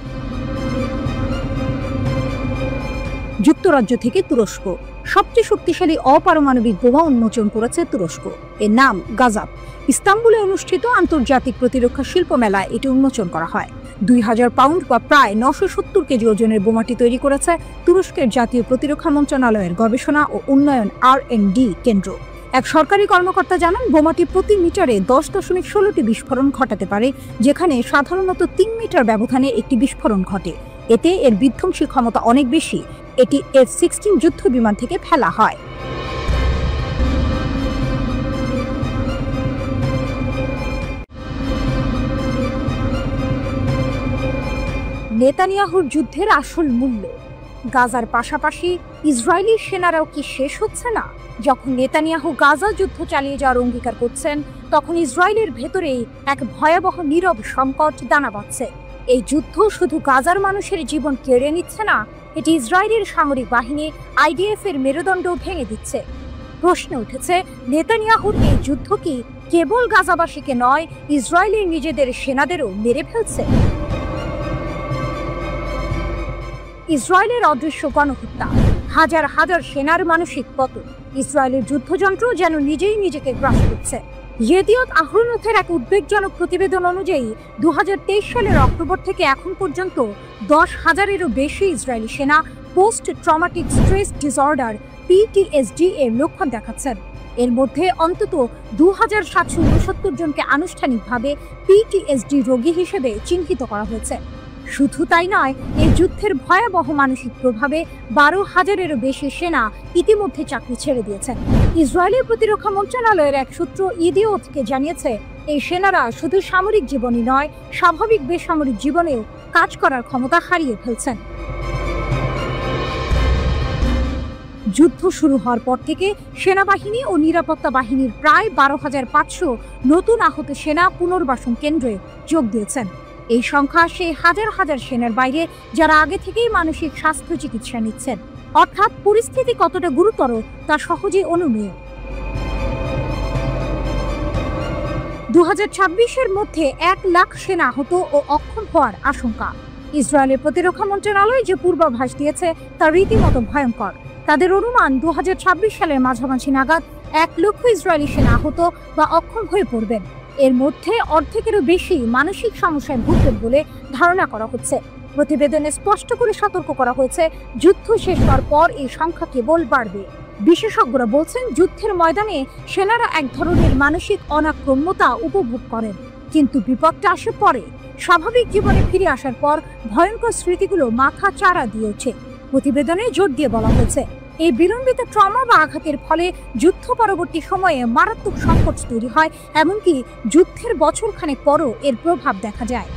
যুক্তরাজ্য থেকে তুরস্ক সবচেয়ে শক্তিশালী অপারমাণবিক বোমা উন্মোচন করেছে তুরস্ক। এর নাম গাজাব। ইস্তাম্বুলে অনুষ্ঠিত আন্তর্জাতিক প্রতিরক্ষা শিল্প মেলায় এটি উন্মোচন করা হয়। 2000 পাউন্ড বা প্রায় 970 কেজি ওজনের বোমাটি তৈরি করেছে তুরস্কের জাতীয় প্রতিরক্ষা মন্ত্রণালয়ের গবেষণা ও উন্নয়ন R&D কেন্দ্র। এক সরকারি কর্মকর্তা জানান, বোমাটি প্রতি মিটারে 10.16টি বিস্ফোরণ ঘটাতে পারে, যেখানে সাধারণত 3 মিটার ব্যবধানে একটি বিস্ফোরণ ঘটে। এতে এর বিধ্বংসী ক্ষমতা অনেক বেশি। এটি F-16 যুদ্ধ বিমান থেকে ফেলা হয়। নেতানিয়াহুর যুদ্ধের আসল মূল্য। গাজার পাশাপাশি ইসরায়েলি সেনারাও কি শেষ হচ্ছে না? যখন নেতানিয়াহু গাজা যুদ্ধ চালিয়ে যাওয়ার অঙ্গীকার করছেন, তখন ইসরায়েলের ভেতরেই এক ভয়াবহ নীরব সংকট দানা বাঁধছে। এই যুদ্ধ শুধু গাজার মানুষের জীবন কেড়ে নিচ্ছে না, এটি ইসরায়েলের সামরিক বাহিনী IDF এর মেরুদণ্ড ভেঙে দিচ্ছে। প্রশ্ন উঠেছে, নেতানিয়াহুর এই যুদ্ধ কি কেবল গাজাবাসীকে নয়, ইসরায়েলের নিজেদের সেনাদেরও মেরে ফেলছে? ইসরায়েলের অদৃশ্য গণহত্যা, হাজার হাজার সেনার মানসিক পতন, ইসরায়েলের যুদ্ধযন্ত্র যেন নিজেই নিজেকে গ্রাস করছে। ইয়েদিয়ত আহরোনথের এক উদ্বেগজনক প্রতিবেদন অনুযায়ী 2023 সালের অক্টোবর থেকে এখন পর্যন্ত 10,000-এরও বেশি ইসরায়েলি সেনা post traumatic stress disorder PTSD এর লক্ষণ দেখাচ্ছেন। এর মধ্যে অন্তত 2769 জনকে আনুষ্ঠানিকভাবে PTSD রোগী হিসেবে চিহ্নিত করা হয়েছে। শুধু তাই নয়, এই যুদ্ধের ভয়াবহ মানসিক প্রভাবে 12,000-এরও বেশি সেনা ইতিমধ্যে চাকরি ছেড়ে দিয়েছেন। ইসরায়েলের প্রতিরক্ষা মন্ত্রণালয়ের এক সূত্র ইদিওথকে জানিয়েছে, এই সেনারা শুধু সামরিক জীবনই নয়, স্বাভাবিক বেসামরিক জীবনেও কাজ করার ক্ষমতা হারিয়ে ফেলছেন। যুদ্ধ শুরু হওয়ার পর থেকে সেনাবাহিনী ও নিরাপত্তা বাহিনীর প্রায় 12,500 নতুন আহত সেনা পুনর্বাসন কেন্দ্রে যোগ দিয়েছেন। এই সংখ্যা সেই হাজার হাজার সেনার বাইরে যারা আগে থেকেই মানসিক স্বাস্থ্য চিকিৎসা নিচ্ছেন। অর্থাৎ পরিস্থিতি কতটা গুরুতর তা সহজেই অনুমেয়। 2026-এর মধ্যে 1 লাখ সেনা আহত ও অক্ষম হওয়ার আশঙ্কা। ইসরায়েলের প্রতিরক্ষা মন্ত্রণালয় যে পূর্বাভাস দিয়েছে তা রীতিমতো ভয়ঙ্কর। তাদের অনুমান 2026 সালের মাঝামাঝি নাগাদ 1 লক্ষ ইসরায়েলি সেনা আহত বা অক্ষম হয়ে পড়বেন। এর মধ্যে অর্ধেকেরও বেশি মানসিক সমস্যায় ভুগবেন বলে ধারণা করা হচ্ছে। প্রতিবেদনে স্পষ্ট করে সতর্ক করা হয়েছে, যুদ্ধ শেষ হওয়ার পর এই সংখ্যা কেবল বাড়বে। বিশেষজ্ঞরা বলছেন, যুদ্ধের ময়দানে সেনারা এক ধরনের মানসিক অনাক্রম্যতা উপভোগ করেন, কিন্তু বিপদটা আসে পরে। স্বাভাবিক জীবনে ফিরে আসার পর ভয়ঙ্কর স্মৃতিগুলো মাথা চাড়া দিয়েছে। প্রতিবেদনে জোর দিয়ে বলা হয়েছে, এই বিলম্বিত ট্রমা বা আঘাতের ফলে যুদ্ধ পরবর্তী সময়ে মারাত্মক সংকট তৈরি হয়, এমনকি যুদ্ধের বছরখানেক পরও এর প্রভাব দেখা যায়।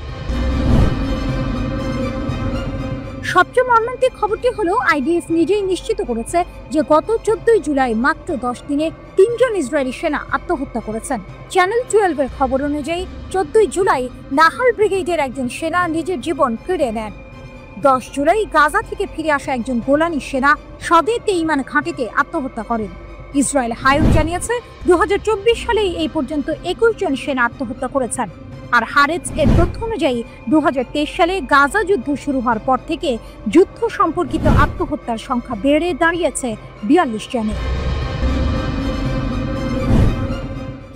সবচেয়ে মর্মান্তিক খবরটি হলো, আইডিএফ নিজেই নিশ্চিত করেছে যে গত 14 জুলাই মাত্র 10 দিনে 3 জন ইসরায়েলি সেনা আত্মহত্যা করেছেন। চ্যানেল 12 এর খবর অনুযায়ী 14 জুলাই নাহাল ব্রিগেডের একজন সেনা নিজের জীবন কেড়ে নেন। 10 জুলাই গাজা থেকে ফিরে আসা একজন গোলানি সেনা সদে তেইমান ঘাঁটিতে আত্মহত্যা করেন। ইসরায়েল হায়ুন জানিয়েছে, 2024 সালেই এই পর্যন্ত 21 জন সেনা আত্মহত্যা করেছেন। আর হারেজ এর তথ্য অনুযায়ী 2023 সালে গাজা যুদ্ধ শুরু হওয়ার পর থেকে যুদ্ধ সম্পর্কিত আত্মহত্যার সংখ্যা বেড়ে দাঁড়িয়েছে 42 জনে।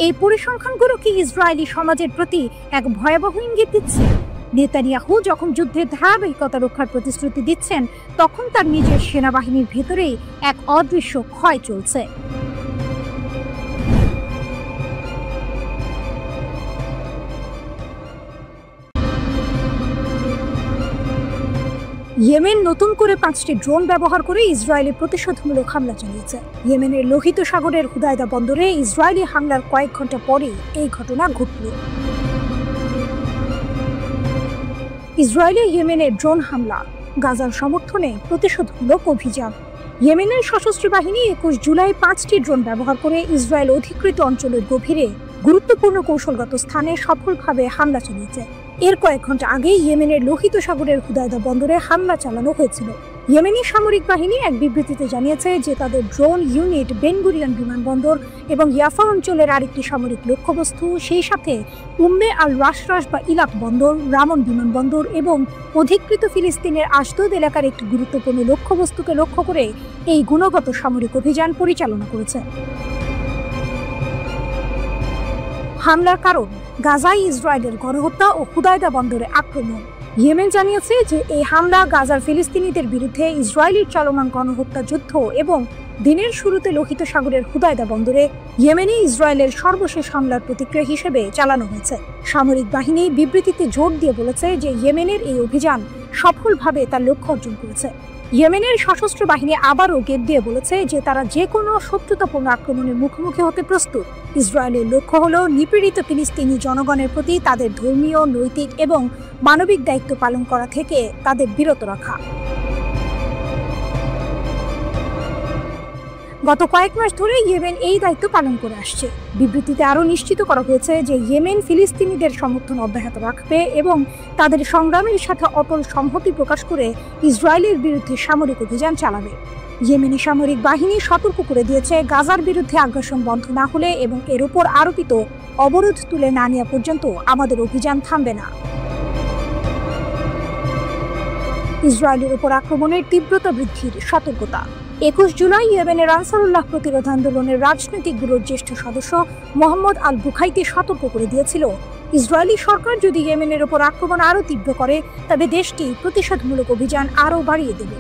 এই পরিসংখ্যানগুলো কি ইসরায়েলি সমাজের প্রতি এক ভয়াবহ ইঙ্গিত দিচ্ছে? নেতানিয়াহু যখন যুদ্ধের ধারাবাহিকতা রক্ষার প্রতিশ্রুতি দিচ্ছেন, তখন তার নিজের সেনাবাহিনীর ভেতরেই এক অদৃশ্য ক্ষয় চলছে। ইয়েমেন নতুন করে 5টি ড্রোন ব্যবহার করে ইসরায়েলি প্রতিশোধমূলক হামলা চালিয়েছে। ইয়েমেনের লোহিত সাগরের হুদায়দা বন্দরে ইসরায়েলি হামলার কয়েক ঘন্টা পরেই এই ঘটনা ঘটল। ইসরায়েলি ইয়েমেনের ড্রোন হামলা, গাজার সমর্থনে প্রতিশোধমূলক অভিযান। ইয়েমেনের সশস্ত্র বাহিনী 21 জুলাই 5টি ড্রোন ব্যবহার করে ইসরায়েল অধিকৃত অঞ্চলের গভীরে গুরুত্বপূর্ণ কৌশলগত স্থানে সফলভাবে হামলা চালিয়েছে। এর কয়েক ঘন্টা আগে ইয়েমেনের লোহিত সাগরের হুদায়দা বন্দরে হামলা চালানো হয়েছিল। ইয়েমেনি সামরিক বাহিনী এক বিবৃতিতে জানিয়েছে যে তাদের ড্রোন ইউনিট বেন গুরিয়ন বিমানবন্দর এবং ইয়াফা অঞ্চলের আরেকটি সামরিক লক্ষ্যবস্তু, সেই সাথে উম্মে আল রাশরাশ বা ইলাত বন্দর, রামন বিমানবন্দর এবং অধিকৃত ফিলিস্তিনের আশদোদ এলাকার একটি গুরুত্বপূর্ণ লক্ষ্যবস্তুকে লক্ষ্য করে এই গুণগত সামরিক অভিযান পরিচালনা করেছে। হামলার কারণ গাজায় ইসরায়েলের গণহত্যা ও হুদায়দা বন্দরে আক্রমণ। ইয়েমেন জানিয়েছে যে এই হামলা গাজার ফিলিস্তিনিদের বিরুদ্ধে ইসরায়েলের চলমান গণহত্যা যুদ্ধ এবং দিনের শুরুতে লোহিত সাগরের হুদায়দা বন্দরে ইয়েমেনে ইসরায়েলের সর্বশেষ হামলার প্রতিক্রিয়া হিসেবে চালানো হয়েছে। সামরিক বাহিনী বিবৃতিতে জোর দিয়ে বলেছে যে ইয়েমেনের এই অভিযান সফলভাবে তার লক্ষ্য অর্জন করেছে। ইয়েমেনের সশস্ত্র বাহিনী আবারও গেট দিয়ে বলেছে যে তারা যে কোনো শত্রুতাপূর্ণ আক্রমণের মুখোমুখি হতে প্রস্তুত। ইসরায়েলের লক্ষ্য হলো নিপীড়িত ফিলিস্তিনি জনগণের প্রতি তাদের ধর্মীয়, নৈতিক এবং মানবিক দায়িত্ব পালন করা থেকে তাদের বিরত রাখা। গত কয়েক মাস ধরে ইয়েমেন এই দায়িত্ব পালন করে আসছে। বিবৃতিতে আরও নিশ্চিত করা হয়েছে যে ইয়েমেন ফিলিস্তিনিদের সমর্থন অব্যাহত রাখবে এবং তাদের সংগ্রামের সাথে অটল সংহতি প্রকাশ করে ইসরায়েলের বিরুদ্ধে সামরিক অভিযান চালাবে। ইয়েমেনি সামরিক বাহিনী সতর্ক করে দিয়েছে, গাজার বিরুদ্ধে আগ্রাসন বন্ধ না হলে এবং এর উপর আরোপিত অবরোধ তুলে না নেওয়া পর্যন্ত আমাদের অভিযান থামবে না। ইসরায়েলের উপর আক্রমণের তীব্রতা বৃদ্ধির সতর্কতা। 21 জুলাই ইয়েমেনের আনসারুল্লাহ প্রতিরোধ আন্দোলনের রাজনৈতিক ব্যুরোর জ্যেষ্ঠ সদস্য মোহাম্মদ আল বুখাইতি সতর্ক করে দিয়েছিল, ইসরায়েলি সরকার যদি ইয়েমেনের উপর আক্রমণ আরও তীব্র করে তবে দেশটি প্রতিশোধমূলক অভিযান আরও বাড়িয়ে দেবে।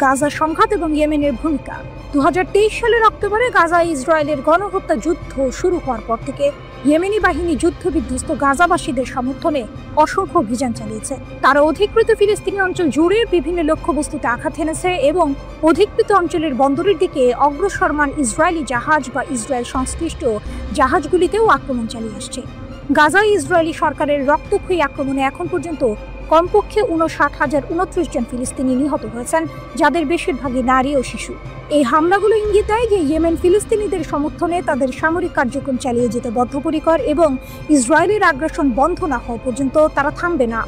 গাজা সংঘাত এবং ইয়েমেনের ভূমিকা। 2023 সালের অক্টোবরে গাজায় ইসরায়েলের গণহত্যা যুদ্ধ শুরু হওয়ার পর থেকে ইয়েমেনি বাহিনী যুদ্ধবিধ্বস্ত গাজাবাসীদের সমর্থনে অসংখ্য অভিযান চালিয়েছে। তারা অধিকৃত ফিলিস্তিনি অঞ্চল জুড়ে বিভিন্ন লক্ষ্যবস্তুতে আঘাত হেনেছে এবং অধিকৃত অঞ্চলের বন্দরের দিকে অগ্রসরমান ইসরায়েলি জাহাজ বা ইসরায়েল সংশ্লিষ্ট জাহাজগুলিতেও আক্রমণ চালিয়ে আসছে। গাজায় ইসরায়েলি সরকারের রক্তক্ষয়ী আক্রমণে এখন পর্যন্ত কমপক্ষে 59,029 জন ফিলিস্তিনি নিহত হয়েছেন, যাদের বেশিরভাগই নারী ও শিশু। এই হামলাগুলো ইঙ্গিত দেয় যে ইয়েমেন ফিলিস্তিনিদের সমর্থনে তাদের সামরিক কার্যক্রম চালিয়ে যেতে বদ্ধপরিকর এবং ইসরায়েলের আগ্রাসন বন্ধ না হওয়া পর্যন্ত তারা থামবে না।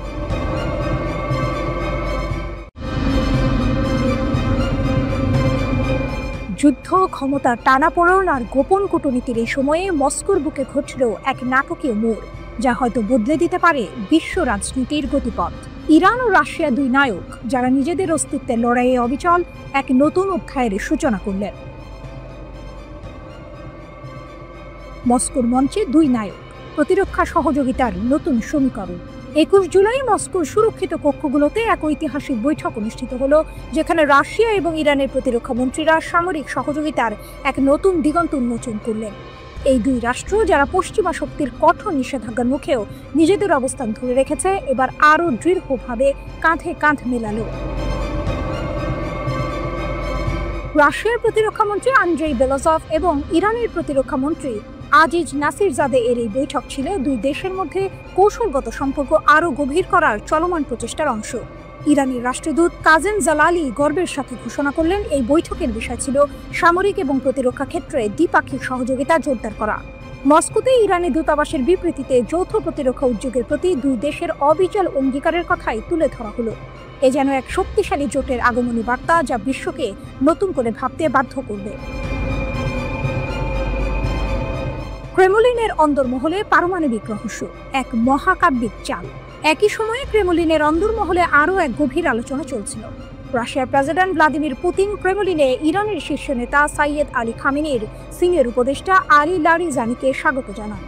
যুদ্ধ, ক্ষমতা, টানাপোড়েন আর গোপন কূটনীতির এই সময়ে মস্কোর বুকে ঘটল এক নাটকীয় মোড়, যা হয়তো বদলে দিতে পারে বিশ্ব রাজনীতির গতিপথ। ইরান ও রাশিয়া, দুই নায়ক যারা নিজেদের অস্তিত্বের লড়াইয়ে অবিচল, এক নতুন অধ্যায়ের সূচনা করলেন। মস্কোর মঞ্চে দুই নায়ক, প্রতিরক্ষা সহযোগিতার নতুন সমীকরণ। 21 জুলাই মস্কোর সুরক্ষিত কক্ষগুলোতে এক ঐতিহাসিক বৈঠক অনুষ্ঠিত হলো, যেখানে রাশিয়া এবং ইরানের প্রতিরক্ষা মন্ত্রীরা সামরিক সহযোগিতার এক নতুন দিগন্ত উন্মোচন করলেন। এই দুই রাষ্ট্র, যারা পশ্চিমা শক্তির কঠোর নিষেধাজ্ঞার মুখেও নিজেদের অবস্থান ধরে রেখেছে, এবার আরও দৃঢ়ভাবে কাঁধে কাঁধ মেলালো। রাশিয়ার প্রতিরক্ষা মন্ত্রী আন্দ্রেই বেলাসভ এবং ইরানের প্রতিরক্ষা মন্ত্রী আজিজ নাসিরজাদে এর এই বৈঠক ছিল দুই দেশের মধ্যে কৌশলগত সম্পর্ক আরও গভীর করার চলমান প্রচেষ্টার অংশ। ইরানের রাষ্ট্রদূত কাজেম জালালি গর্বের সাথে ঘোষণা করলেন, এই বৈঠকের বিষয় ছিল সামরিক এবং প্রতিরক্ষা ক্ষেত্রে দ্বিপাক্ষিক সহযোগিতা জোরদার করা। মস্কোতে ইরানি দূতাবাসের বিবৃতিতে যৌথ প্রতিরক্ষা উদ্যোগের প্রতি দুই দেশের অবিচল অঙ্গীকারের কথাই তুলে ধরা হলো। এ যেন এক শক্তিশালী জোটের আগমনী বার্তা, যা বিশ্বকে নতুন করে ভাবতে বাধ্য করবে। ক্রেমলিনের অন্দরমহলে পারমাণবিক রহস্য, এক মহাকাব্যিক চাল। একই সময়ে ক্রেমলিনের অন্দরমহলে আরও এক গভীর আলোচনা চলছিল। রাশিয়ার প্রেসিডেন্ট ভ্লাদিমির পুতিন ক্রেমলিনে ইরানের শীর্ষ নেতা সাইয়েদ আলী খামেনির সিনিয়র উপদেষ্টা আলী লারিজানিকে স্বাগত জানান।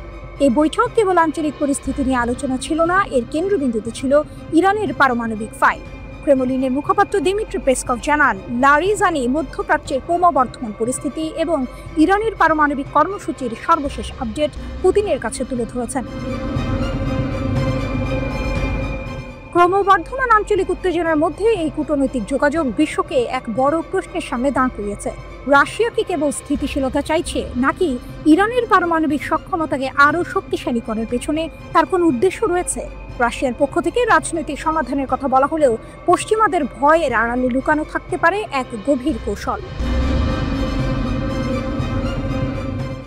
এই বৈঠক কেবল আঞ্চলিক পরিস্থিতি নিয়ে আলোচনা ছিল না, এর কেন্দ্রবিন্দুতে ছিল ইরানের পারমাণবিক ফাইল। ক্রেমলিনের মুখপাত্র দিমিত্রি পেসকভ জানান, লারিজানি মধ্যপ্রাচ্যের ক্রমবর্ধমান পরিস্থিতি এবং ইরানের পারমাণবিক কর্মসূচির সর্বশেষ আপডেট পুতিনের কাছে তুলে ধরেছেন। ক্রমবর্ধমান আঞ্চলিক উত্তেজনার মধ্যে এই কূটনৈতিক যোগাযোগ বিশ্বকে এক বড় প্রশ্নের সামনে দাঁড় করিয়েছে। রাশিয়া কি কেবল স্থিতিশীলতা চাইছে, নাকি ইরানের পারমাণবিক সক্ষমতাকে আরও শক্তিশালী করার পেছনে তার কোনো উদ্দেশ্য রয়েছে? রাশিয়ার পক্ষ থেকে রাজনৈতিক সমাধানের কথা বলা হলেও পশ্চিমাদের ভয়ের আড়ালে লুকানো থাকতে পারে এক গভীর কৌশল।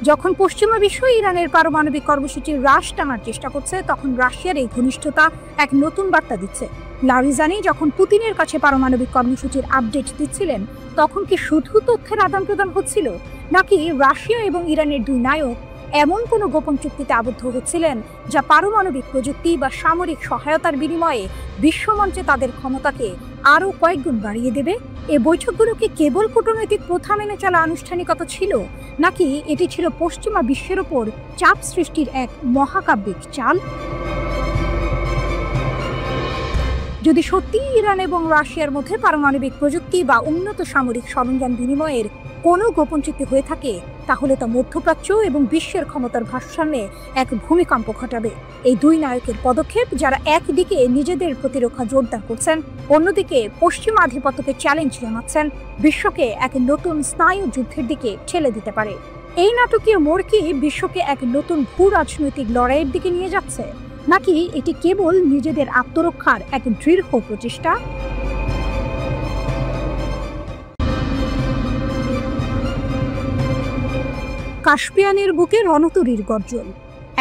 যখন পশ্চিমা বিশ্ব ইরানের পারমাণবিক কর্মসূচির হ্রাস টানার চেষ্টা করছে, তখন রাশিয়ার এই ঘনিষ্ঠতা এক নতুন বার্তা দিচ্ছে। লারিজানি যখন পুতিনের কাছে পারমাণবিক কর্মসূচির আপডেট দিচ্ছিলেন, তখন কি শুধু তথ্যের আদান প্রদান হচ্ছিল, নাকি রাশিয়া এবং ইরানের দুই নায়ক এমন কোনো গোপন চুক্তিতে আবদ্ধ হচ্ছিলেন যা পারমাণবিক প্রযুক্তি বা সামরিক সহায়তার বিনিময়ে বিশ্বমঞ্চে তাদের ক্ষমতাকে আরও কয়েকগুণ বাড়িয়ে দেবে? এই বৈঠকগুলোকে কেবল কূটনৈতিক প্রথা মেনে চলা আনুষ্ঠানিকতা ছিল, নাকি এটি ছিল পশ্চিমা বিশ্বের ওপর চাপ সৃষ্টির এক মহাকাব্যিক চাল? যদি সত্যিই ইরান এবং রাশিয়ার মধ্যে পারমাণবিক প্রযুক্তি বা উন্নত সামরিক সরঞ্জাম বিনিময়ের কোনো গোপন চুক্তি হয়ে থাকে, তাহলে তা মধ্যপ্রাচ্য এবং বিশ্বের ক্ষমতার ভারসাম্যে এক ভূমিকম্প ঘটাবে। এই দুই নায়কের পদক্ষেপ, যারা একদিকে নিজেদের প্রতিরক্ষা জোরদার করছেন, অন্যদিকে পশ্চিমা আধিপত্যকে চ্যালেঞ্জ জানাচ্ছেন, বিশ্বকে এক নতুন স্নায়ু যুদ্ধের দিকে ঠেলে দিতে পারে। এই নাটকীয় মোড় কি বিশ্বকে এক নতুন ভূ রাজনৈতিক লড়াইয়ের দিকে নিয়ে যাচ্ছে, নাকি এটি কেবল নিজেদের আত্মরক্ষার এক দৃঢ় প্রচেষ্টা? কাস্পিয়ানের বুকে রণতরীর গর্জন,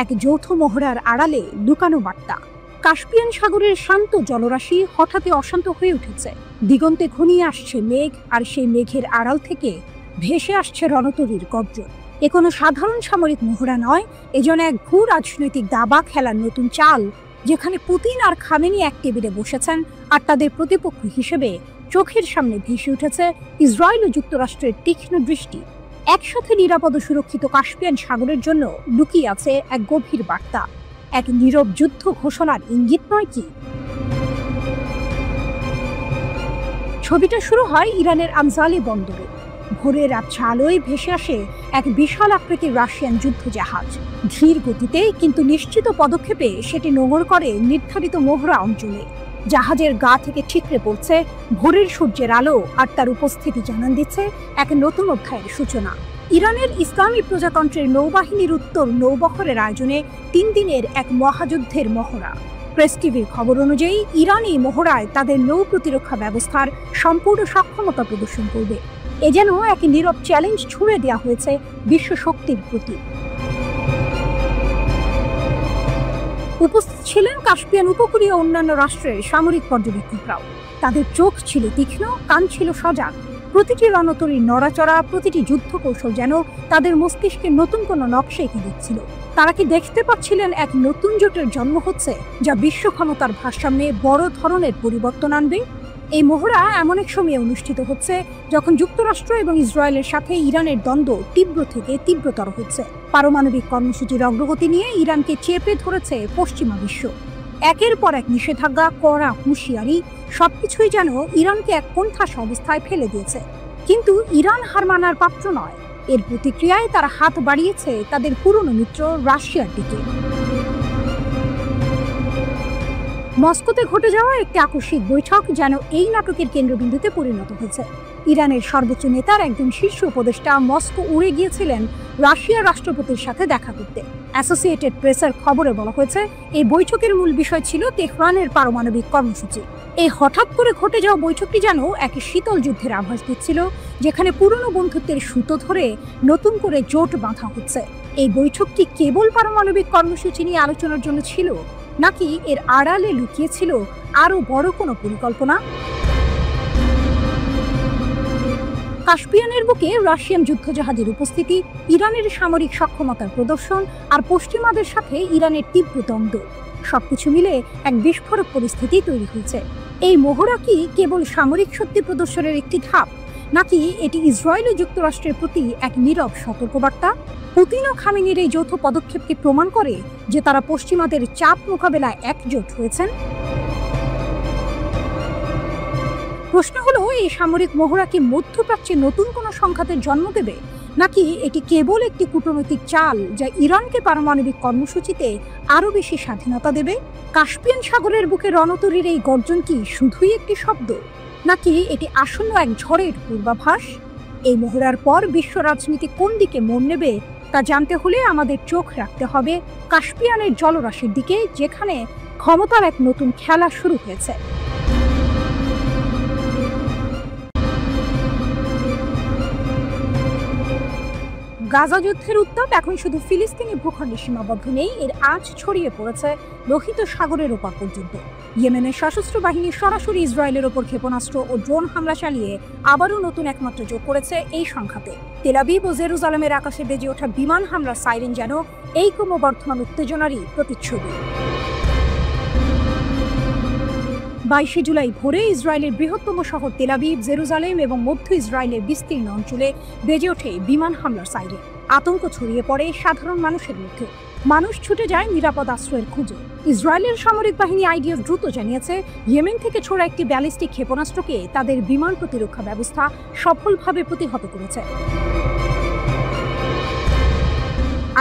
এক যৌথ মহড়ার আড়ালে লুকানো বার্তা। কাস্পিয়ান সাগরের শান্ত জলরাশি হঠাৎই অশান্ত হয়ে উঠেছে। দিগন্তে ঘনিয়ে আসছে মেঘ, আর সেই মেঘের আড়াল থেকে ভেসে আসছে রণতরীর গর্জন। এ কোনো সাধারণ সামরিক মহড়া নয়, এজন্য এক ভূ রাজনৈতিক দাবা খেলার নতুন চাল, যেখানে পুতিন আর খামেনি এক টেবিলে বসেছেন, আর তাদের প্রতিপক্ষ হিসেবে চোখের সামনে ভেসে উঠেছে ইসরায়েল ও যুক্তরাষ্ট্রের তীক্ষ্ণ দৃষ্টি। একসাথে নিরাপদ ও সুরক্ষিত কাস্পিয়ান সাগরের জন্য লুকিয়ে আছে এক গভীর বার্তা, এক নীরব যুদ্ধ ঘোষণার ইঙ্গিত নয় কি? ছবিটা শুরু হয় ইরানের আমজালি বন্দরে। ভোরের আবছা আলোয় ভেসে আসে এক বিশাল আকৃতির রাশিয়ান যুদ্ধ জাহাজ। ধীর গতিতে কিন্তু নিশ্চিত পদক্ষেপে সেটি নোঙর করে নির্ধারিত মহড়া অঞ্চলে। জাহাজের গা থেকে ঠিকরে পড়ছে ভোরের সূর্যের আলো, আর তার উপস্থিতি জানান দিচ্ছে এক নতুন অধ্যায়ের সূচনা। ইরানের ইসলামী প্রজাতন্ত্রের নৌবাহিনীর উত্তর নৌবহরের আয়োজনে 3 দিনের এক মহাযুদ্ধের মহড়া। প্রেস টিভির খবর অনুযায়ী ইরান এই মহড়ায় তাদের নৌ প্রতিরক্ষা ব্যবস্থার সম্পূর্ণ সক্ষমতা প্রদর্শন করবে। এ যেন এক নীরব চ্যালেঞ্জ ছুড়ে দেওয়া হয়েছে বিশ্ব শক্তির প্রতি। উপস্থিত ছিলেন কাস্পিয়ান উপকূলীয় অন্যান্য রাষ্ট্রের সামরিক পর্যবেক্ষকরাও। তাদের চোখ ছিল তীক্ষ্ণ, কান ছিল সজাগ। প্রতিটি রণতরীর নড়াচড়া, প্রতিটি যুদ্ধ কৌশল যেন তাদের মস্তিষ্কে নতুন কোনো নকশা এঁকে দিচ্ছিল। তারা কি দেখতে পাচ্ছিলেন এক নতুন জোটের জন্ম হচ্ছে, যা বিশ্ব ক্ষমতার ভারসাম্যে বড় ধরনের পরিবর্তন আনবে? এই মহড়া এমন এক সময়ে অনুষ্ঠিত হচ্ছে যখন যুক্তরাষ্ট্র এবং ইসরায়েলের সাথে ইরানের দ্বন্দ্ব তীব্র থেকে তীব্রতর হচ্ছে। পারমাণবিক কর্মসূচির অগ্রগতি নিয়ে ইরানকে চেপে ধরেছে পশ্চিমা বিশ্ব। একের পর এক নিষেধাজ্ঞা, কড়া হুঁশিয়ারি সবকিছুই যেন ইরানকে এক কোণঠাসা অবস্থায় ফেলে দিয়েছে। কিন্তু ইরান হার মানার পাত্র নয়। এর প্রতিক্রিয়ায় তারা হাত বাড়িয়েছে তাদের পুরনো মিত্র রাশিয়ার দিকে। মস্কোতে ঘটে যাওয়া একটি আকস্মিক বৈঠক যেন এই নাটকের কেন্দ্রবিন্দুতে পরিণত হয়েছে। ইরানের সর্বোচ্চ নেতার একজন শীর্ষ উপদেষ্টা মস্কো উড়ে গিয়েছিলেন রাশিয়ার রাষ্ট্রপতির সাথে দেখা করতে। অ্যাসোসিয়েটেড প্রেসের খবরে বলা হয়েছে, এই বৈঠকের মূল বিষয় ছিল তেহরানের পারমাণবিক কর্মসূচি। এই হঠাৎ করে ঘটে যাওয়া বৈঠকটি যেন এক শীতল যুদ্ধের আভাস দিচ্ছিল, যেখানে পুরনো বন্ধুত্বের সুতো ধরে নতুন করে জোট বাঁধা হচ্ছে। এই বৈঠকটি কেবল পারমাণবিক কর্মসূচি নিয়ে আলোচনার জন্য ছিল, নাকি এর আড়ালে লুকিয়ে ছিল আরো বড় কোনো পরিকল্পনা? কাস্পিয়ানের বুকে রাশিয়ান যুদ্ধজাহাজের উপস্থিতি, ইরানের সামরিক সক্ষমতার প্রদর্শন আর পশ্চিমাদের সাথে ইরানের তীব্র দ্বন্দ্ব, সবকিছু মিলে এক বিস্ফোরক পরিস্থিতি তৈরি হয়েছে। এই মহড়া কি কেবল সামরিক শক্তি প্রদর্শনের একটি ধাপ, নাকি এটি ইসরায়েল ও যুক্তরাষ্ট্রের প্রতি এক নীরব সতর্কবার্তা? পুতিন ও খামেনির এই যৌথ পদক্ষেপকে প্রমাণ করে যে তারা পশ্চিমাদের চাপ মোকাবেলায় একজোট হয়েছেন। প্রশ্ন হলো, এই সামরিক মহড়া কি মধ্যপ্রাচ্যে নতুন কোনো সংঘাতের জন্ম দেবে, নাকি এটি কেবল একটি কূটনৈতিক চাল যা ইরানকে পারমাণবিক কর্মসূচিতে আরও বেশি স্বাধীনতা দেবে? কাস্পিয়ান সাগরের বুকে রণতরীর এই গর্জন কি শুধুই একটি শব্দ, নাকি এটি আসন্ন এক ঝড়ের পূর্বাভাস? এই মহড়ার পর বিশ্ব রাজনীতি কোন দিকে মোড় নেবে তা জানতে হলে আমাদের চোখ রাখতে হবে কাস্পিয়ানের জলরাশির দিকে, যেখানে ক্ষমতার এক নতুন খেলা শুরু হয়েছে। গাজা যুদ্ধের উত্তাপ এখন শুধু ফিলিস্তিনি ভূখণ্ডে সীমাবদ্ধ নেই, এর আঁচ ছড়িয়ে পড়েছে লোহিত সাগরের ওপার পর্যন্ত। ইয়েমেনের সশস্ত্র বাহিনী সরাসরি ইসরায়েলের ওপর ক্ষেপণাস্ত্র ও ড্রোন হামলা চালিয়ে আবারও নতুন একমাত্র যোগ করেছে এই সংঘাতে। তেল আবিব ও জেরুজালেমের আকাশে বেজে ওঠা বিমান হামলার সাইরেন যেন এই ক্রমবর্ধমান উত্তেজনারই প্রতিচ্ছবি। 22 জুলাই ভোরে ইসরায়েলের বৃহত্তম শহর তেল আবিব, জেরুজালেম এবং মধ্য ইসরায়েলের বিস্তীর্ণ অঞ্চলে বেজে ওঠে বিমান হামলার সাইরেন। আতঙ্ক ছড়িয়ে পড়ে সাধারণ মানুষের মধ্যে। মানুষ ছুটে যায় নিরাপদ আশ্রয়ের খোঁজে। ইসরায়েলের সামরিক বাহিনী আইডিএফ দ্রুত জানিয়েছে, ইয়েমেন থেকে ছোড়া একটি ব্যালিস্টিক ক্ষেপণাস্ত্রকে তাদের বিমান প্রতিরক্ষা ব্যবস্থা সফলভাবে প্রতিহত করেছে।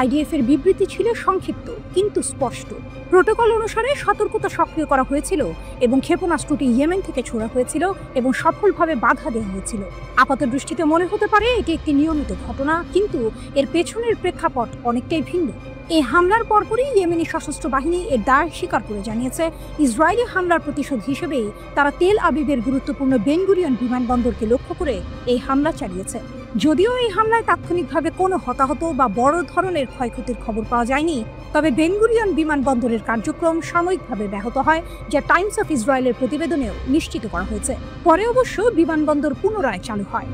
আইডিএফ এর বিবৃতি ছিল সংক্ষিপ্ত কিন্তু স্পষ্ট। প্রোটোকল অনুসারে সতর্কতা সক্রিয় করা হয়েছিল এবং ক্ষেপণাস্ত্রটি ইয়েমেন থেকে ছোড়া হয়েছিল এবং সফলভাবে বাধা দেওয়া হয়েছিল। আপাত দৃষ্টিতে মনে হতে পারে এটি একটি নিয়মিত ঘটনা, কিন্তু এর পেছনের প্রেক্ষাপট অনেকটাই ভিন্ন। এই হামলার পরপরই ইয়েমেনি সশস্ত্র বাহিনী এর দায় স্বীকার করে জানিয়েছে, ইসরায়েলি হামলার প্রতিশোধ হিসেবেই তারা তেল আবিবের গুরুত্বপূর্ণ বেন গুরিয়ন বিমানবন্দরকে লক্ষ্য করে এই হামলা চালিয়েছে। যদিও এই হামলায় তাৎক্ষণিকভাবে কোনো হতাহত বা বড় ধরনের ক্ষয়ক্ষতির খবর পাওয়া যায়নি, তবে বেন গুরিয়ন বিমানবন্দরের কার্যক্রম সাময়িকভাবে ব্যাহত হয়, যা টাইমস অফ ইসরায়েলের প্রতিবেদনেও নিশ্চিত করা হয়েছে। পরে অবশ্য বিমানবন্দর পুনরায় চালু হয়।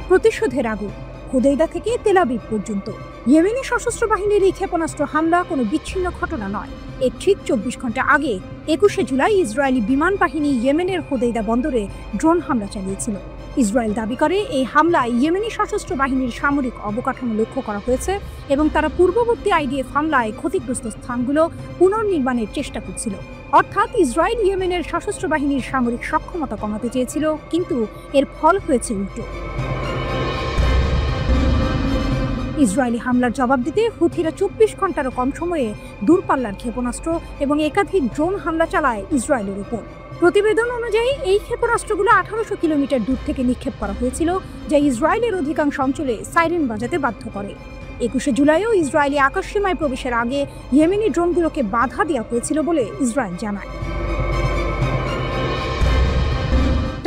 প্রতিশোধের আগুন হুদাইদা থেকে তেল আবিব পর্যন্ত ইয়েমেনি সশস্ত্র বাহিনীর এই ক্ষেপণাস্ত্র হামলা কোনো বিচ্ছিন্ন ঘটনা নয়। এর ঠিক 24 ঘন্টা আগে 21 জুলাই ইসরায়েলি বিমান বাহিনী ইয়েমেনের হুদাইদা বন্দরে ড্রোন হামলা চালিয়েছিল। ইসরায়েল দাবি করে এই হামলায় ইয়েমেনি সশস্ত্র বাহিনীর সামরিক অবকাঠামো লক্ষ্য করা হয়েছে এবং তারা পূর্ববর্তী আইডিএফ হামলায় ক্ষতিগ্রস্ত স্থানগুলো পুনর্নির্মাণের চেষ্টা করছিল। অর্থাৎ ইসরায়েল ইয়েমেনের সশস্ত্র বাহিনীর সামরিক সক্ষমতা কমাতে চেয়েছিল, কিন্তু এর ফল হয়েছে উল্টো। ইসরায়েলি হামলার জবাব দিতে হুথিরা 24 ঘন্টারও কম সময়ে দূরপাল্লার ক্ষেপণাস্ত্র এবং একাধিক ড্রোন হামলা চালায় ইসরায়েলের উপর। প্রতিবেদন অনুযায়ী এই ক্ষেপণাস্ত্রগুলো 1800 কিলোমিটার দূর থেকে নিক্ষেপ করা হয়েছিল, যা ইসরায়েলের অধিকাংশ অঞ্চলে সাইরেন বাজাতে বাধ্য করে। 21 জুলাইও ইসরায়েলি আকাশসীমায় প্রবেশের আগে ইয়েমেনি ড্রোনগুলোকে বাধা দেওয়া হয়েছিল বলে ইসরায়েল জানায়।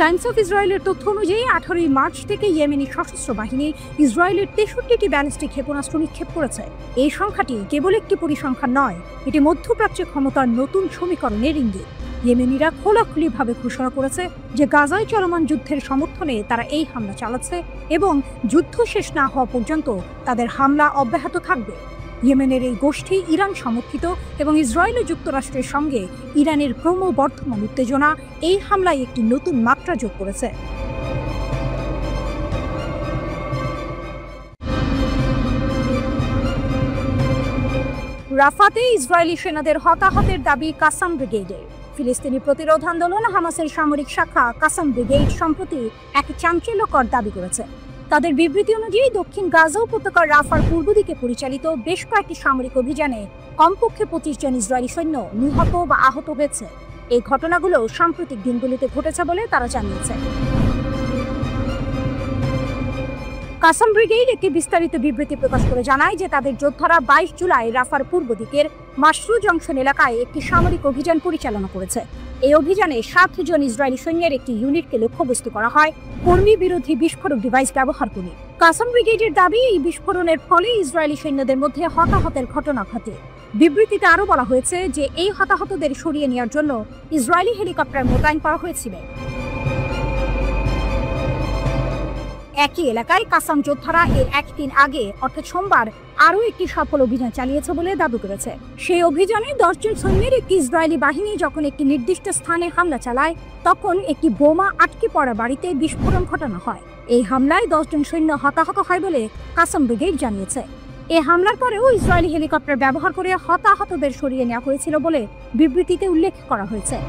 টাইমস অফ ইসরায়েলের তথ্য অনুযায়ী 18 মার্চ থেকে ইয়েমেনি সশস্ত্র বাহিনী ইসরায়েলের 63টি ব্যালিস্টিক ক্ষেপণাস্ত্র নিক্ষেপ করেছে। এই সংখ্যাটি কেবল একটি পরিসংখ্যান নয়, এটি মধ্যপ্রাচ্যে ক্ষমতার নতুন সমীকরণের ইঙ্গিত। ইয়েমেনিরা খোলাখুলিভাবে ঘোষণা করেছে যে গাজায় চলমান যুদ্ধের সমর্থনে তারা এই হামলা চালাচ্ছে এবং যুদ্ধ শেষ না হওয়া পর্যন্ত তাদের হামলা অব্যাহত থাকবে। ইয়েমেনের এই গোষ্ঠী ইরান সমর্থিত এবং ইসরায়েল ও যুক্তরাষ্ট্রের সঙ্গে ইরানের ক্রমবর্ধমান উত্তেজনা এই হামলায় একটি নতুন মাত্রা যোগ করেছে। রাফাতে ইসরায়েলি সেনাদের হতাহতের দাবি কাসাম ব্রিগেডের। ফিলিস্তিনি প্রতিরোধ আন্দোলন হামাসের সামরিক শাখা কাসাম ব্রিগেড সম্প্রতি এক চাঞ্চল্যকর দাবি করেছে। তাদের বিবৃতি অনুযায়ী দক্ষিণ গাজা উপত্যকার রাফার পূর্ব দিকে পরিচালিত বেশ কয়েকটি সামরিক অভিযানে কমপক্ষে 25 জন ইসরায়েলি সৈন্য নিহত বা আহত হয়েছে। এই ঘটনাগুলো সাম্প্রতিক দিনগুলিতে ঘটেছে বলে তারা জানিয়েছে। কাসাম ব্রিগেড একটি বিস্তারিত বিবৃতি প্রকাশ করে জানায় যে তাদের যোদ্ধারা 22 জুলাই রাফার পূর্ব দিকের মাশরু জংশন এলাকায় একটি সামরিক অভিযান পরিচালনা করেছে। এই অভিযানে 7 জন ইসরায়েলি সৈন্যের একটি ইউনিটকে লক্ষ্যবস্তু করা হয় কর্মী বিরোধী বিস্ফোরক ডিভাইস ব্যবহার করে। কাসাম ব্রিগেডের দাবি, এই বিস্ফোরণের ফলে ইসরায়েলি সৈন্যদের মধ্যে হতাহতের ঘটনা ঘটে। বিবৃতিতে আরও বলা হয়েছে যে এই হতাহতদের সরিয়ে নেওয়ার জন্য ইসরায়েলি হেলিকপ্টার মোতায়েন করা হয়েছিল। একই এলাকায় কাসাম যোদ্ধারা এর একদিন আগে অর্থাৎ সোমবার আরও একটি সফল অভিযান চালিয়েছে বলে দাবি করেছে। সেই অভিযানে 10 জন সৈন্যের একটি ইসরায়েলি বাহিনী যখন একটি নির্দিষ্ট স্থানে হামলা চালায়, তখন একটি বোমা আটকে পড়া বাড়িতে বিস্ফোরণ ঘটানো হয়। এই হামলায় 10 জন সৈন্য হতাহত হয় বলে কাসাম ব্রিগেড জানিয়েছে। এই হামলার পরেও ইসরায়েলি হেলিকপ্টার ব্যবহার করে হতাহতদের সরিয়ে নেওয়া হয়েছিল বলে বিবৃতিতে উল্লেখ করা হয়েছে।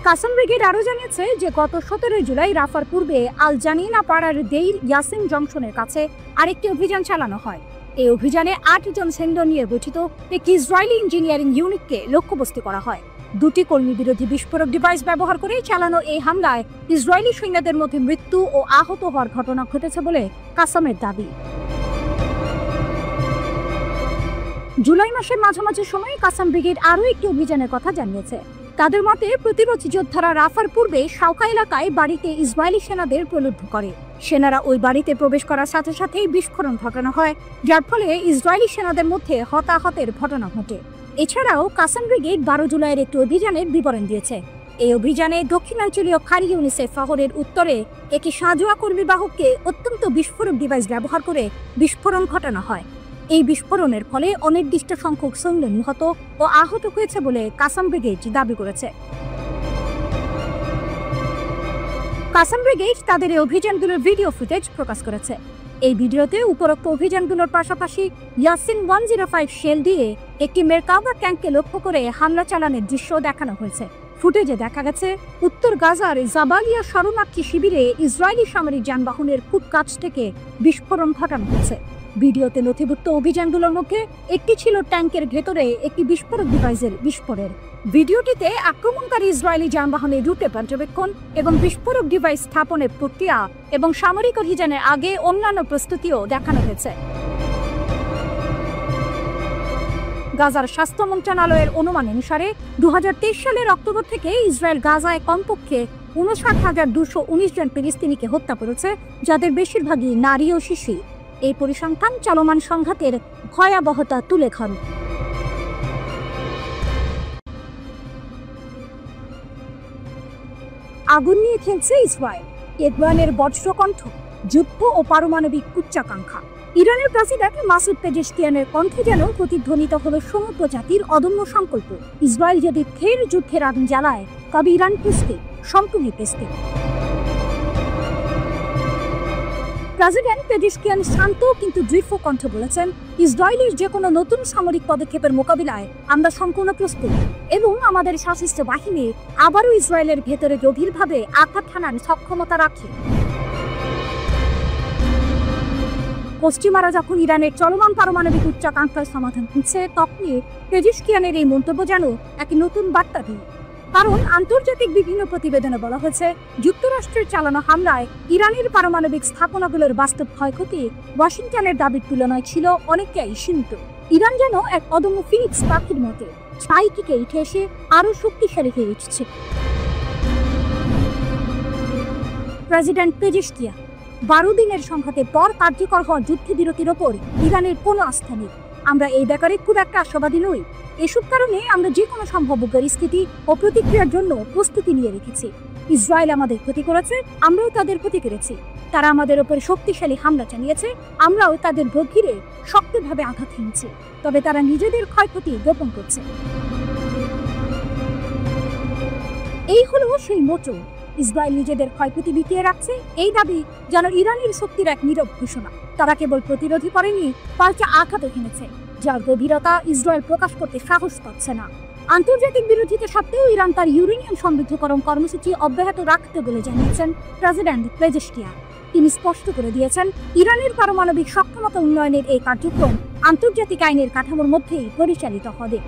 কাসাম ব্রিগেড আরও জানিয়েছে যে গত 17 জুলাই রাফার পূর্বে আল জানিনা পাড়ার দেইর ইয়াসিন জংশনের কাছে আরেকটি অভিযান চালানো হয়। এই অভিযানে 8 জন সৈন্য নিয়ে গঠিত একটি ইসরায়েলি ইঞ্জিনিয়ারিং ইউনিটকে লক্ষ্যবস্তু করা হয়। 2টি কর্মী বিরোধী বিস্ফোরক ডিভাইস ব্যবহার করে চালানো এই হামলায় ইসরায়েলি সৈন্যদের মধ্যে মৃত্যু ও আহত হওয়ার ঘটনা ঘটেছে বলে কাসামের দাবি। জুলাই মাসের মাঝামাঝি সময়ে কাসাম ব্রিগেড আরও একটি অভিযানের কথা জানিয়েছে। তাদের মতে প্রতিরোধী যোদ্ধারা রাফার পূর্বে শাওকা এলাকায় বাড়িতে ইসরায়েলি সেনাদের প্রলুব্ধ করে। সেনারা ওই বাড়িতে প্রবেশ করার সাথে সাথেই বিস্ফোরণ ঘটানো হয়, যার ফলে ইসরায়েলি সেনাদের মধ্যে হতাহতের ঘটনা ঘটে। এছাড়াও কাসাম ব্রিগেড 12 জুলাইয়ের একটি অভিযানের বিবরণ দিয়েছে। এই অভিযানে দক্ষিণাঞ্চলীয় খান ইউনিসেফ শহরের উত্তরে একটি সাঁজোয়া কর্মীবাহককে অত্যন্ত বিস্ফোরক ডিভাইস ব্যবহার করে বিস্ফোরণ ঘটানো হয়। এই বিস্ফোরণের ফলে অনির্দিষ্ট সংখ্যক সৈন্য নিহত ও আহত হয়েছে বলে কাসাম ব্রিগেড দাবি করেছে। কাসাম ব্রিগেড তাদের এই অভিযানগুলোর ভিডিও ফুটেজ প্রকাশ করেছে। এই ভিডিওতে উপরোক্ত অভিযানগুলোর পাশাপাশি ইয়াসিন 105 শেল দিয়ে একটি মেরকাভা ট্যাঙ্ককে লক্ষ্য করে হামলা চালানোর দৃশ্য দেখানো হয়েছে। ফুটেজে দেখা গেছে উত্তর গাজার জাবালিয়া শরণার্থী শিবিরে ইসরায়েলি সামরিক যানবাহনের খুব কাছ থেকে বিস্ফোরণ ঘটানো হয়েছে। ভিডিওতে নথিভুক্ত অভিযানগুলোর মধ্যে একটি ছিল ট্যাঙ্কের ভেতরে একটি বিস্ফোরক ডিভাইসের বিস্ফোরণ। ভিডিওটিতে আক্রমণকারী ইসরায়েলি যানবাহনের রুটে পর্যবেক্ষণ এবং বিস্ফোরক ডিভাইস স্থাপনের প্রক্রিয়া এবং সামরিক অভিযানের আগে অন্যান্য প্রস্তুতিও দেখানো হয়েছে। গাজার স্বাস্থ্য মন্ত্রণালয়ের অনুমান অনুসারে 2023 সালের অক্টোবর থেকে ইসরায়েল গাজায় কমপক্ষে 59,219 জন ফিলিস্তিনিকে হত্যা করেছে, যাদের বেশিরভাগই নারী ও শিশু। এই পরিসংখ্যান চলমান সংঘাতের ভয়াবহতা তুলে ধরে। আগুন নিয়ে খেলছে ইসরায়েল, তেহরানের বজ্রকণ্ঠ, যুদ্ধ ও পারমাণবিক উচ্চাকাঙ্ক্ষা। ইরানের প্রেসিডেন্ট মাসুদ পেজেশকিয়ানের কণ্ঠে যেন প্রতিধ্বনিত হলো সমগ্র জাতির অদম্য সংকল্প। ইসরায়েল যদি ফের যুদ্ধের আগুন জ্বালায়, তবে ইরান প্রস্তুত, সম্পূর্ণ প্রস্তুত। প্রেসিডেন্ট পেজেশকিয়ান শান্ত কিন্তু দৃঢ় কণ্ঠে বলেছেন, ইসরায়েলের যে কোনো নতুন সামরিক পদক্ষেপের মোকাবিলায় আমরা সম্পূর্ণ প্রস্তুত এবং আমাদের সশস্ত্র বাহিনী আবারও ইসরায়েলের ভেতরে গভীরভাবে আঘাত হানার সক্ষমতা রাখে। পশ্চিমারা যখন ইরানের চলমান পারমাণবিক উচ্চাকাঙ্ক্ষার সমাধান খুঁজছে, তখনই পেজেশকিয়ানের এই মন্তব্য যেন এক নতুন বার্তা দিল। কারণ আন্তর্জাতিক বিভিন্ন প্রতিবেদনে বলা হয়েছে, যুক্তরাষ্ট্রের চালানো হামলায় ইরানের পারমাণবিক স্থাপনাগুলোর বাস্তব ক্ষয়ক্ষতি ওয়াশিংটনের দাবির তুলনায় ছিল অনেকটাই সীমিত। ইরান যেন এক অদম্য ফিনিক্স পাখির মতো ছাই থেকে উঠে এসে আরও শক্তিশালী হয়ে উঠছে। প্রেসিডেন্ট পেজেশকিয়ান 12 দিনের সংঘাতের পর কার্যকর হওয়া যুদ্ধবিরতির ওপর ইরানের কোনো আস্থা নেই। আমরা এই ব্যাপারে খুব একটা আশাবাদী নই। এসব কারণে আমরা যে কোনো সম্ভাব্য পরিস্থিতি ও প্রতিক্রিয়ার জন্য প্রস্তুতি নিয়ে রেখেছি। ইসরায়েল আমাদের ক্ষতি করেছে, আমরাও তাদের ক্ষতি করেছি। তারা আমাদের ওপর শক্তিশালী হামলা চালিয়েছে, আমরাও তাদের গভীরে শক্তভাবে আঘাত হেনেছি। তবে তারা নিজেদের ক্ষয়ক্ষতি গোপন করছে। এই হলো সেই মোচন। ইসরায়েল নিজেদের ক্ষয়ক্ষতি বিকিয়ে রাখছে, এই দাবি যেন ইরানের শক্তির এক নীরব ঘোষণা। তারা কেবল প্রতিরোধই করেনি, পাল্টে আঘাতও হেনেছে, যার গভীরতা ইসরায়েল প্রকাশ করতে সাহস পাচ্ছে না। আন্তর্জাতিক বিরোধিতা সত্ত্বেও ইরান তার ইউরেনিয়াম সমৃদ্ধকরণ কর্মসূচি অব্যাহত রাখতে বলে জানিয়েছেন প্রেসিডেন্ট পেজেশকিয়ান। তিনি স্পষ্ট করে দিয়েছেন, ইরানের পারমাণবিক সক্ষমতা উন্নয়নের এই কার্যক্রম আন্তর্জাতিক আইনের কাঠামোর মধ্যেই পরিচালিত হবে।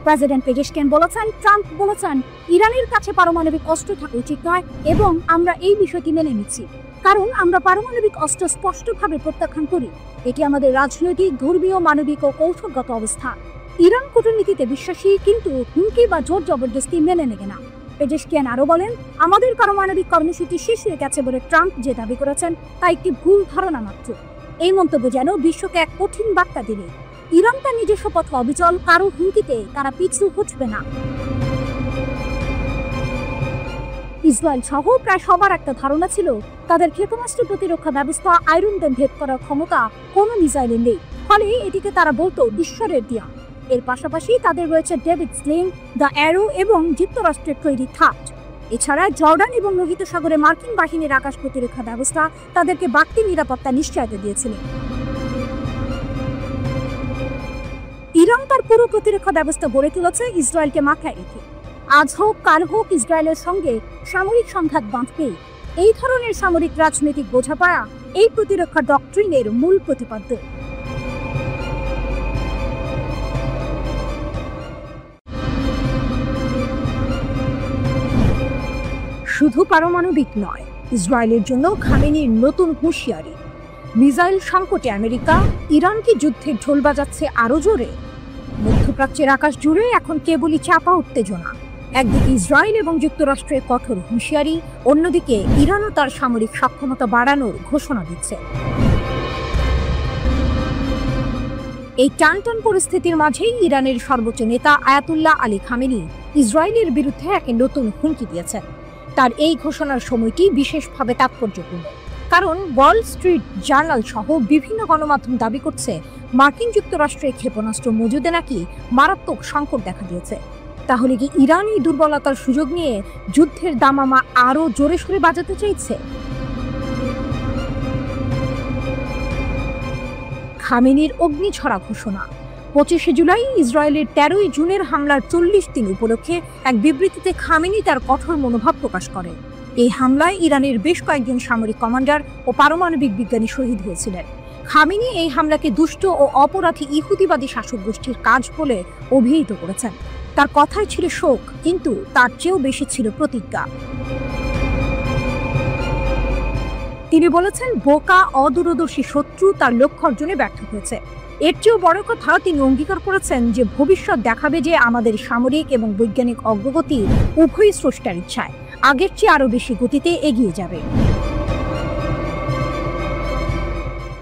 প্রেসিডেন্ট পেজেশকিয়ান বলেছেন, ট্রাম্প বলেছেন ইরানের কাছে পারমাণবিক অস্ত্র থাকা উচিত নয় এবং আমরা এই বিষয়টি মেনে নিচ্ছি, কারণ আমরা পারমাণবিক অস্ত্র স্পষ্টভাবে প্রত্যাখ্যান করি। এটি আমাদের রাজনৈতিক, ধর্মীয়, মানবিক ও কৌশলগত অবস্থা। ইরান কূটনীতিতে বিশ্বাসী, কিন্তু হুমকি বা জোর জবরদস্তি মেনে নেবে না। পেজেশকিয়ান আরও বলেন, আমাদের পারমাণবিক কর্মসূচি শেষ হয়ে গেছে বলে ট্রাম্প যে দাবি করেছেন তা একটি ভুল ধারণা মাত্র। এই মন্তব্য যেন বিশ্বকে এক কঠিন বার্তা দিলে ইরান তার নিজস্ব পথে অবিচল, কারো হুমকিতে তারা পিছু হটবে না। ইসরায়েল সহ প্রায় সবার একটা ধারণা ছিল তাদের ক্ষেপণাস্ত্র প্রতিরক্ষা ব্যবস্থা আয়রন ডোম ভেদ করার ক্ষমতা কোনো মিসাইলের নেই, ফলে এটিকে তারা বলতো ঈশ্বরের দেয়া। এর পাশাপাশি তাদের রয়েছে ডেভিড স্লিং, দ্য অ্যারো এবং যুক্তরাষ্ট্রের তৈরি থাট। এছাড়া জর্ডান এবং লোহিত সাগরে মার্কিন বাহিনীর আকাশ প্রতিরক্ষা ব্যবস্থা তাদেরকে বাড়তি নিরাপত্তা নিশ্চয়তা দিয়েছিল। ইরান তার পুরো প্রতিরক্ষা ব্যবস্থা গড়ে তুলেছে ইসরায়েলকে মাথায় রেখে। আজ হোক কাল হোক ইসরায়েলের সঙ্গে সামরিক সংঘাত বাঁধবেই। এই ধরনের সামরিক রাজনৈতিক বোঝাপড়া এই প্রতিরক্ষা ডক্ট্রিনের মূল প্রতিপাদ্য। শুধু পারমাণবিক নয়, ইসরায়েলের জন্য খামেনির নতুন হুঁশিয়ারি। মিসাইল সংকটে আমেরিকা, ইরান কি যুদ্ধের ঢোল বাজাচ্ছে আরো জোরে? মধ্যপ্রাচ্যের আকাশ জুড়ে এখন কেবলই চাপা উত্তেজনা। একদিকে ইসরায়েল এবং যুক্তরাষ্ট্রের কঠোর হুঁশিয়ারি, অন্যদিকে ইরানও তার সামরিক সক্ষমতা বাড়ানোর ঘোষণা দিচ্ছে। এই টানটান পরিস্থিতির মাঝেই ইরানের সর্বোচ্চ নেতা আয়াতুল্লাহ আলী খামেনি ইসরায়েলের বিরুদ্ধে এক নতুন হুমকি দিয়েছেন। তার এই ঘোষণার সময়টি বিশেষভাবে তাৎপর্যপূর্ণ, কারণ ওয়াল স্ট্রিট জার্নাল সহ বিভিন্ন গণমাধ্যম দাবি করছে মার্কিন যুক্তরাষ্ট্রের ক্ষেপণাস্ত্র মজুদে নাকি মারাত্মক সংকট দেখা দিয়েছে। তাহলে কি ইরান এই দুর্বলতার সুযোগ নিয়ে যুদ্ধের দামামা আরও জোরে সোরে বাজাতে চাইছে? খামেনির অগ্নিঝরা ঘোষণা। 25শে জুলাই ইসরায়েলের 13ই জুনের হামলার 40 দিন উপলক্ষে এক বিবৃতিতে খামেনি তার কঠোর মনোভাব প্রকাশ করে। এই হামলায় ইরানের বেশ কয়েকজন সামরিক কমান্ডার ও পারমাণবিক বিজ্ঞানী শহীদ হয়েছিলেন। খামেনি এই হামলাকে দুষ্ট ও অপরাধী ইহুদিবাদী শাসক গোষ্ঠীর কাজ বলে অভিহিত করেছেন। তার কথায় ছিল শোক, কিন্তু তার চেয়েও বেশি ছিল প্রতিজ্ঞা। তিনি বলেছেন, বোকা অদূরদর্শী শত্রু তার লক্ষ্য অর্জনে ব্যর্থ হয়েছে। এর চেয়েও বড় কথা, তিনি অঙ্গীকার করেছেন যে ভবিষ্যৎ দেখাবে যে আমাদের সামরিক এবং বৈজ্ঞানিক অগ্রগতি উভয় স্রষ্টার ইচ্ছায় আগের চেয়ে আরও বেশি গতিতে এগিয়ে যাবে।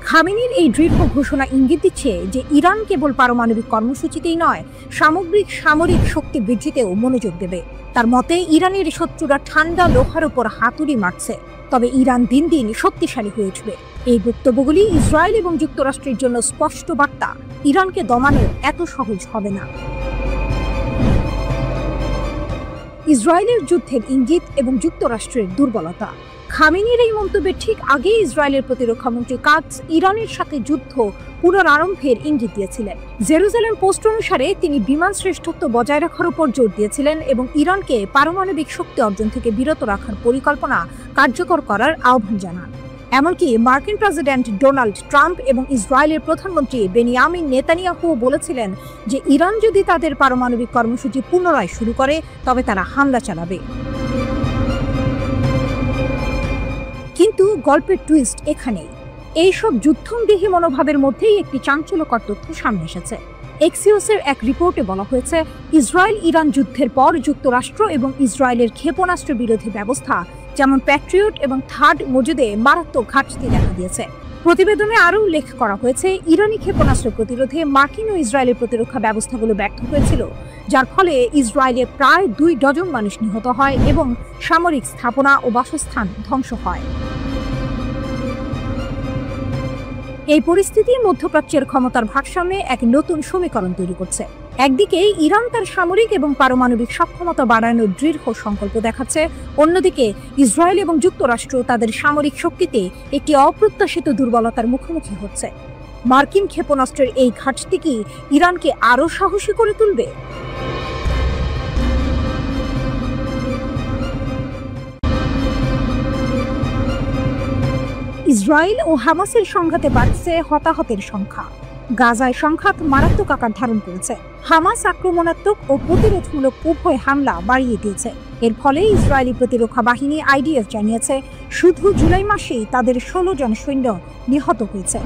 খামেনির এই দৃঢ় ঘোষণা ইঙ্গিত দিচ্ছে যে ইরান কেবল পারমাণবিক কর্মসূচিতেই নয়, সামগ্রিক সামরিক শক্তি বৃদ্ধিতেও মনোযোগ দেবে। তার মতে, ইরানের শত্রুরা ঠান্ডা লোহার উপর হাতুড়ি মারছে, তবে ইরান দিন দিন শক্তিশালী হয়ে উঠবে। এই বক্তব্যগুলি ইসরায়েল এবং যুক্তরাষ্ট্রের জন্য স্পষ্ট বার্তা, ইরানকে দমানো এত সহজ হবে না। ইসরায়েলের যুদ্ধের ইঙ্গিত এবং যুক্তরাষ্ট্রের দুর্বলতা। খামেনির এই মন্তব্যের ঠিক আগে ইসরায়েলের প্রতিরক্ষামন্ত্রী কাটস ইরানের সাথে যুদ্ধ পুনরারম্ভের ইঙ্গিত দিয়েছিলেন। জেরুজালেম পোস্ট অনুসারে তিনি বিমান শ্রেষ্ঠত্ব বজায় রাখার উপর জোর দিয়েছিলেন এবং ইরানকে পারমাণবিক শক্তি অর্জন থেকে বিরত রাখার পরিকল্পনা কার্যকর করার আহ্বান জানান। এমনকি মার্কিন প্রেসিডেন্ট ডোনাল্ড ট্রাম্প এবং ইসরায়েলের প্রধানমন্ত্রী বেনিয়ামিন নেতানিয়াহু বলেছিলেন যে ইরান যদি তাদের পারমাণবিক কর্মসূচি পুনরায় শুরু করে তবে তারা হামলা চালাবে। কিন্তু গল্পের টুইস্ট এখানেই। এইসব যুদ্ধমদেহী মনোভাবের মধ্যেই একটি চাঞ্চল্যকর তথ্য সামনে এসেছে। এক্সিওসের এক রিপোর্টে বলা হয়েছে, ইসরায়েল ইরান যুদ্ধের পর যুক্তরাষ্ট্র এবং ইসরায়েলের ক্ষেপণাস্ত্র বিরোধী ব্যবস্থা যেমন প্যাট্রিয়ট এবং থার্ড মজুদে মারাত্মক ঘাটতি দেখা দিয়েছে। প্রতিবেদনে আরও উল্লেখ করা হয়েছে, ইরানি ক্ষেপণাস্ত্র প্রতিরোধে মার্কিন ও ইসরায়েলের প্রতিরক্ষা ব্যবস্থাগুলো ব্যর্থ হয়েছিল, যার ফলে ইসরায়েলে প্রায় 2 ডজন মানুষ নিহত হয় এবং সামরিক স্থাপনা ও বাসস্থান ধ্বংস হয়। এই পরিস্থিতি মধ্যপ্রাচ্যের ক্ষমতার ভারসাম্যে এক নতুন সমীকরণ তৈরি করছে। একদিকে ইরান তার সামরিক এবং পারমাণবিক সক্ষমতা বাড়ানোর দৃঢ় সংকল্প দেখাচ্ছে, অন্যদিকে ইসরায়েল এবং যুক্তরাষ্ট্র তাদের সামরিক শক্তিতে একটি অপ্রত্যাশিত দুর্বলতার মুখোমুখি হচ্ছে। মার্কিন ক্ষেপণাস্ত্রের এই ঘাটতি কি ইরানকে আরও সাহসী করে তুলবে? ইসরায়েল ও হামাসের সংঘাতে বাড়ছে হতাহতের সংখ্যা। গাজায় সংঘাত মারাত্মক আকার ধারণ করেছে। হামাস আক্রমণাত্মক ও প্রতিরোধমূলক উভয় হামলা বাড়িয়ে দিয়েছে। এর ফলে ইসরায়েলি প্রতিরক্ষা বাহিনী IDF জানিয়েছে, শুধু জুলাই মাসেই তাদের 16 জন সৈন্য নিহত হয়েছে।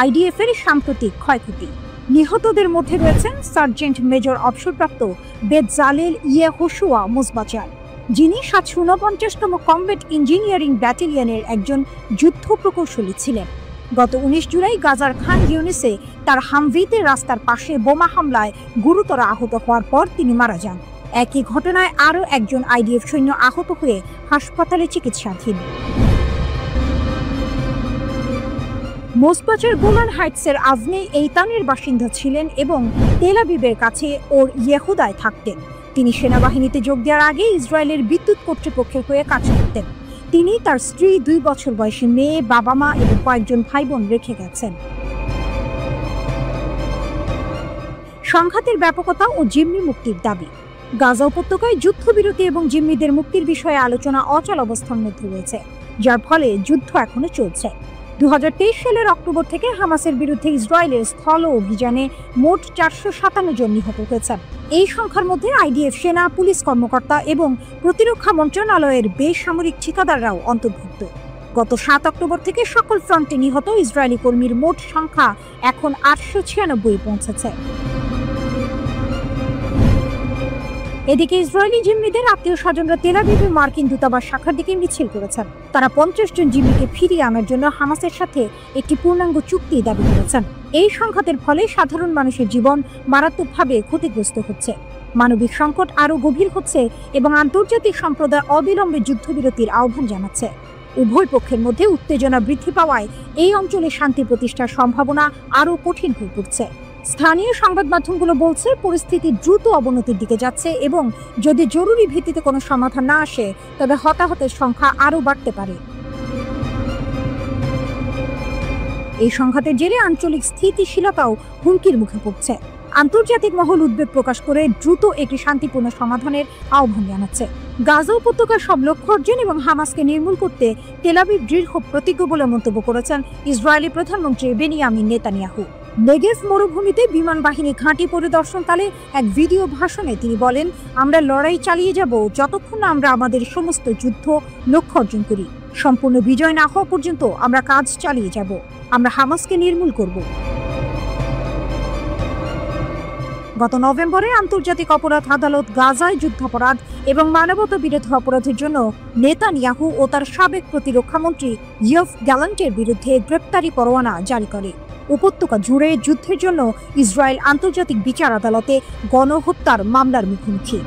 IDF এর সাম্প্রতিক ক্ষয়ক্ষতি: নিহতদের মধ্যে রয়েছেন সার্জেন্ট মেজর অবসরপ্রাপ্ত বেতজালেল ইয়েহোশুয়া মোজবাচার, যিনি 749তম কমব্যাট ইঞ্জিনিয়ারিং ব্যাটালিয়নের একজন যুদ্ধ প্রকৌশলী ছিলেন। গত 19 জুলাই গাজার খান ইউনিসে তার হামভিতে রাস্তার পাশে বোমা হামলায় গুরুতর আহত হওয়ার পর তিনি মারা যান। একই ঘটনায় আরও একজন IDF সৈন্য আহত হয়ে হাসপাতালে চিকিৎসাধীন। মোজবাচার গোলান হাইটসের আজনে এইতানের বাসিন্দা ছিলেন এবং তেল আবিবের কাছে ওর ইয়েহুদায় থাকতেন। তিনি সেনাবাহিনীতে যোগ দেওয়ার আগে ইসরায়েলের বিদ্যুৎ কর্তৃপক্ষের হয়ে কাজ করতেন। তিনি তার স্ত্রী, 2 বছর বয়সী মেয়ে, বাবা মা এবং কয়েকজন ভাই বোন রেখে গেছেন। সংঘাতের ব্যাপকতা ও জিম্মি মুক্তির দাবি: গাজা উপত্যকায় যুদ্ধবিরতি এবং জিম্মিদের মুক্তির বিষয়ে আলোচনা অচল অবস্থার মধ্যে রয়েছে, যার ফলে যুদ্ধ এখনো চলছে। 2023 সালের অক্টোবর থেকে হামাসের বিরুদ্ধে ইসরায়েলের স্থল অভিযানে মোট 457 জন নিহত হয়েছেন। এই সংখ্যার মধ্যে IDF সেনা, পুলিশ কর্মকর্তা এবং প্রতিরক্ষা মন্ত্রণালয়ের বেসামরিক ঠিকাদাররাও অন্তর্ভুক্ত। গত 7 অক্টোবর থেকে সকল ফ্রন্টে নিহত ইসরায়েলি কর্মীর মোট সংখ্যা এখন 896 পৌঁছেছে। এদিকে ইসরায়েলি জিম্মিদের আত্মীয় স্বজনরা তেল আবিবের মার্কিন দূতাবাস শাখার দিকে মিছিল করেছেন। তারা 50 জন জিম্মিকে ফিরিয়ে আনার জন্য হামাসের সাথে একটি পূর্ণাঙ্গ চুক্তি দাবি করেছেন। এই সংঘাতের ফলে সাধারণ মানুষের জীবন মারাত্মকভাবে ক্ষতিগ্রস্ত হচ্ছে, মানবিক সংকট আরও গভীর হচ্ছে এবং আন্তর্জাতিক সম্প্রদায় অবিলম্বে যুদ্ধবিরতির আহ্বান জানাচ্ছে। উভয় পক্ষের মধ্যে উত্তেজনা বৃদ্ধি পাওয়ায় এই অঞ্চলে শান্তি প্রতিষ্ঠার সম্ভাবনা আরও কঠিন হয়ে পড়ছে। স্থানীয় সংবাদ মাধ্যমগুলো বলছে, পরিস্থিতি দ্রুত অবনতির দিকে যাচ্ছে এবং যদি জরুরি ভিত্তিতে কোনো সমাধান না আসে তবে হতাহতের সংখ্যা আরও বাড়তে পারে। এই সংঘাতের জেরে আঞ্চলিক স্থিতিশীলতাও হুমকির মুখে পড়ছে। আন্তর্জাতিক মহল উদ্বেগ প্রকাশ করে দ্রুত একটি শান্তিপূর্ণ সমাধানের আহ্বান জানাচ্ছে। গাজা উপত্যকার সব লক্ষ্য অর্জন এবং হামাসকে নির্মূল করতে তেল আবিব দৃঢ় প্রতিজ্ঞ বলে মন্তব্য করেছেন ইসরায়েলি প্রধানমন্ত্রী বেনিয়ামিন নেতানিয়াহু। নেগেভ মরুভূমিতে বিমান বাহিনী ঘাঁটি পরিদর্শনকালে এক ভিডিও ভাষণে তিনি বলেন, আমরা লড়াই চালিয়ে যাব যতক্ষণ না আমরা আমাদের সমস্ত যুদ্ধ লক্ষ্য অর্জন করি। সম্পূর্ণ বিজয় না হওয়া পর্যন্ত আমরা কাজ চালিয়ে যাব। আমরা হামাসকে নির্মূল করব। গত নভেম্বরে আন্তর্জাতিক অপরাধ আদালত গাজায় যুদ্ধাপরাধ এবং মানবতা বিরোধী অপরাধের জন্য নেতানিয়াহু ও তার সাবেক প্রতিরক্ষামন্ত্রী ইয়োভ গ্যালান্টের বিরুদ্ধে গ্রেপ্তারি পরোয়ানা জারি করে। উপত্যকা জুড়ে যুদ্ধের জন্য ইসরায়েল আন্তর্জাতিক বিচার আদালতে গণহত্যার মামলার মুখোমুখি।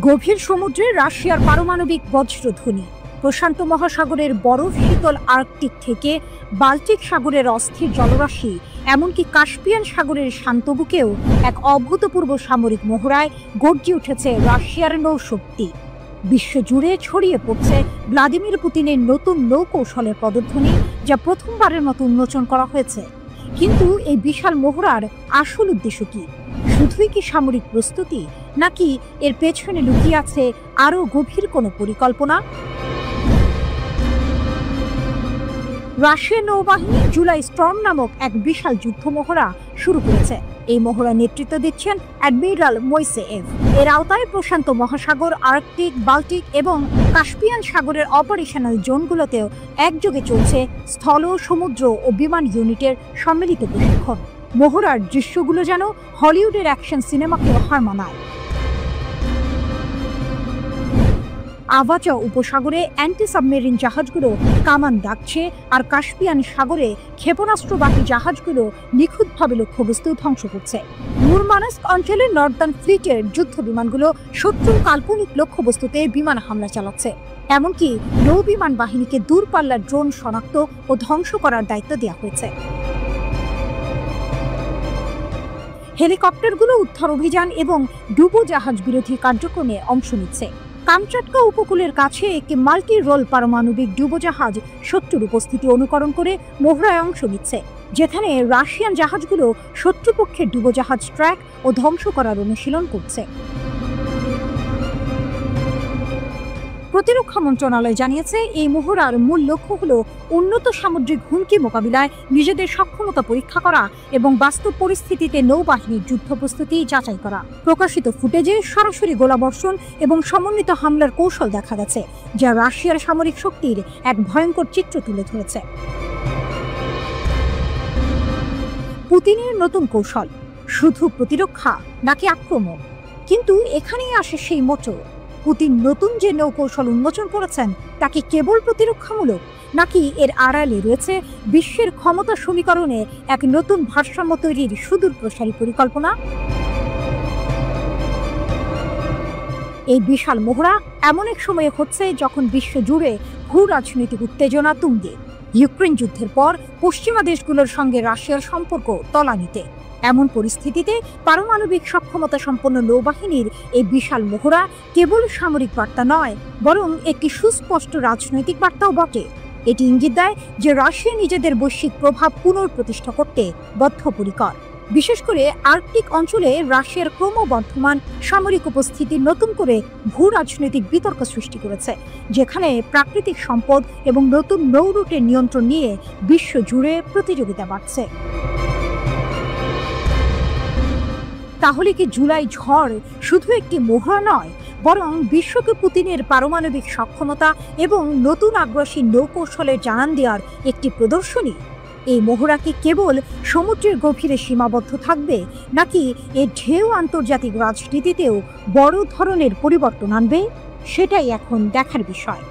গভীর সমুদ্রে রাশিয়ার পারমাণবিক বজ্রধ্বনি। প্রশান্ত মহাসাগরের বরফ শীতল আর্কটিক থেকে বাল্টিক সাগরের অস্থির জলরাশি, এমনকি কাস্পিয়ান সাগরের শান্ত বুকেও এক অভূতপূর্ব সামরিক মহড়ায় গর্জে উঠেছে রাশিয়ার নৌশক্তি। বিশ্বজুড়ে ছড়িয়ে পড়ছে ভ্লাদিমির পুতিনের নতুন নৌকৌশলের পদধ্বনি, যা প্রথমবারের মতো উন্মোচন করা হয়েছে। কিন্তু এই বিশাল মহড়ার আসল উদ্দেশ্য কি? শুধুই কি সামরিক প্রস্তুতি, নাকি এর পেছনে লুকিয়ে আছে আরও গভীর কোনো পরিকল্পনা? রাশিয়ার নৌবাহিনী জুলাই স্টর্ম নামক এক বিশাল যুদ্ধ মহড়া শুরু করেছে। এই মহড়া নেতৃত্ব দিচ্ছেন অ্যাডমিরাল মোইসেয়েভ। এর আওতায় প্রশান্ত মহাসাগর, আর্কটিক, বাল্টিক এবং কাস্পিয়ান সাগরের অপারেশনাল জোনগুলোতেও একযোগে চলছে স্থল, সমুদ্র ও বিমান ইউনিটের সম্মিলিত প্রশিক্ষণ। মহড়ার দৃশ্যগুলো যেন হলিউডের অ্যাকশন সিনেমাকেও হার মানায়। আভাচা উপসাগরে অ্যান্টি সাবমেরিন জাহাজগুলো কামান দাগছে, আর কাস্পিয়ান সাগরে ক্ষেপণাস্ত্রবাহী জাহাজগুলো নিখুঁতভাবে লক্ষ্যবস্তু ধ্বংস করছে। মুরমানস্ক অঞ্চলের নর্দার্ন ফ্লিটের যুদ্ধ বিমানগুলো শত্রুর কাল্পনিক লক্ষ্যবস্তুতে বিমান হামলা চালাচ্ছে। এমনকি নৌ বিমান বাহিনীকে দূরপাল্লার ড্রোন শনাক্ত ও ধ্বংস করার দায়িত্ব দেওয়া হয়েছে। হেলিকপ্টারগুলো উদ্ধার অভিযান এবং ডুবোজাহাজ বিরোধী কার্যক্রমে অংশ নিচ্ছে। কামচাটকা উপকূলের কাছে একটি মাল্টি রোল পারমাণবিক ডুবোজাহাজ শত্রুর উপস্থিতি অনুকরণ করে মহড়ায় অংশ নিচ্ছে, যেখানে রাশিয়ান জাহাজগুলো শত্রুপক্ষের ডুবোজাহাজ ট্র্যাক ও ধ্বংস করার অনুশীলন করছে। প্রতিরক্ষা মন্ত্রণালয় জানিয়েছে, এই মহড়ার মূল লক্ষ্য হল উন্নত সামুদ্রিক হুমকি মোকাবিলায় নিজেদের সক্ষমতা পরীক্ষা করা এবং বাস্তব পরিস্থিতিতে নৌবাহিনীর যুদ্ধ প্রস্তুতি যাচাই করা। প্রকাশিত ফুটেজে সরাসরি গোলাবর্ষণ এবং সমন্বিত হামলার কৌশল দেখা গেছে, যা রাশিয়ার সামরিক শক্তির এক ভয়ঙ্কর চিত্র তুলে ধরেছে। পুতিনের নতুন কৌশল শুধু প্রতিরক্ষা নাকি আক্রমণ? কিন্তু এখানেই আসে সেই মোচড়। পুতিন নতুন যে নৌকৌশল উন্মোচন করেছেন তা কি কেবল প্রতিরক্ষামূলক, নাকি এর আড়ালে রয়েছে বিশ্বের ক্ষমতা সমীকরণে এক নতুন ভারসাম্য তৈরির সুদূর প্রসারী পরিকল্পনা? এই বিশাল মহড়া এমন এক সময়ে হচ্ছে যখন বিশ্ব জুড়ে ভূ রাজনৈতিক উত্তেজনা তুঙ্গে। ইউক্রেন যুদ্ধের পর পশ্চিমা দেশগুলোর সঙ্গে রাশিয়ার সম্পর্ক তলানিতে। এমন পরিস্থিতিতে পারমাণবিক সক্ষমতা সম্পন্ন নৌবাহিনীর এই বিশাল মহড়া কেবল সামরিক বার্তা নয়, বরং একটি সুস্পষ্ট রাজনৈতিক বার্তাও বটে। এটি ইঙ্গিত দেয় যে রাশিয়া নিজেদের বৈশ্বিক প্রভাব পুনঃপ্রতিষ্ঠা করতে বদ্ধপরিকর। বিশেষ করে আর্কটিক অঞ্চলে রাশিয়ার ক্রমবর্ধমান সামরিক উপস্থিতি নতুন করে ভূ রাজনৈতিক বিতর্ক সৃষ্টি করেছে, যেখানে প্রাকৃতিক সম্পদ এবং নতুন নৌ রুটের নিয়ন্ত্রণ নিয়ে বিশ্ব জুড়ে প্রতিযোগিতা বাড়ছে। তাহলে কি জুলাই ঝড় শুধু একটি মহড়া নয়, বরং বিশ্বকে পুতিনের পারমাণবিক সক্ষমতা এবং নতুন আগ্রাসী নৌকৌশলের জানান দেওয়ার একটি প্রদর্শনী? এই মহড়া কি কেবল সমুদ্রের গভীরে সীমাবদ্ধ থাকবে, নাকি এর ঢেউ আন্তর্জাতিক রাজনীতিতেও বড় ধরনের পরিবর্তন আনবে? সেটাই এখন দেখার বিষয়।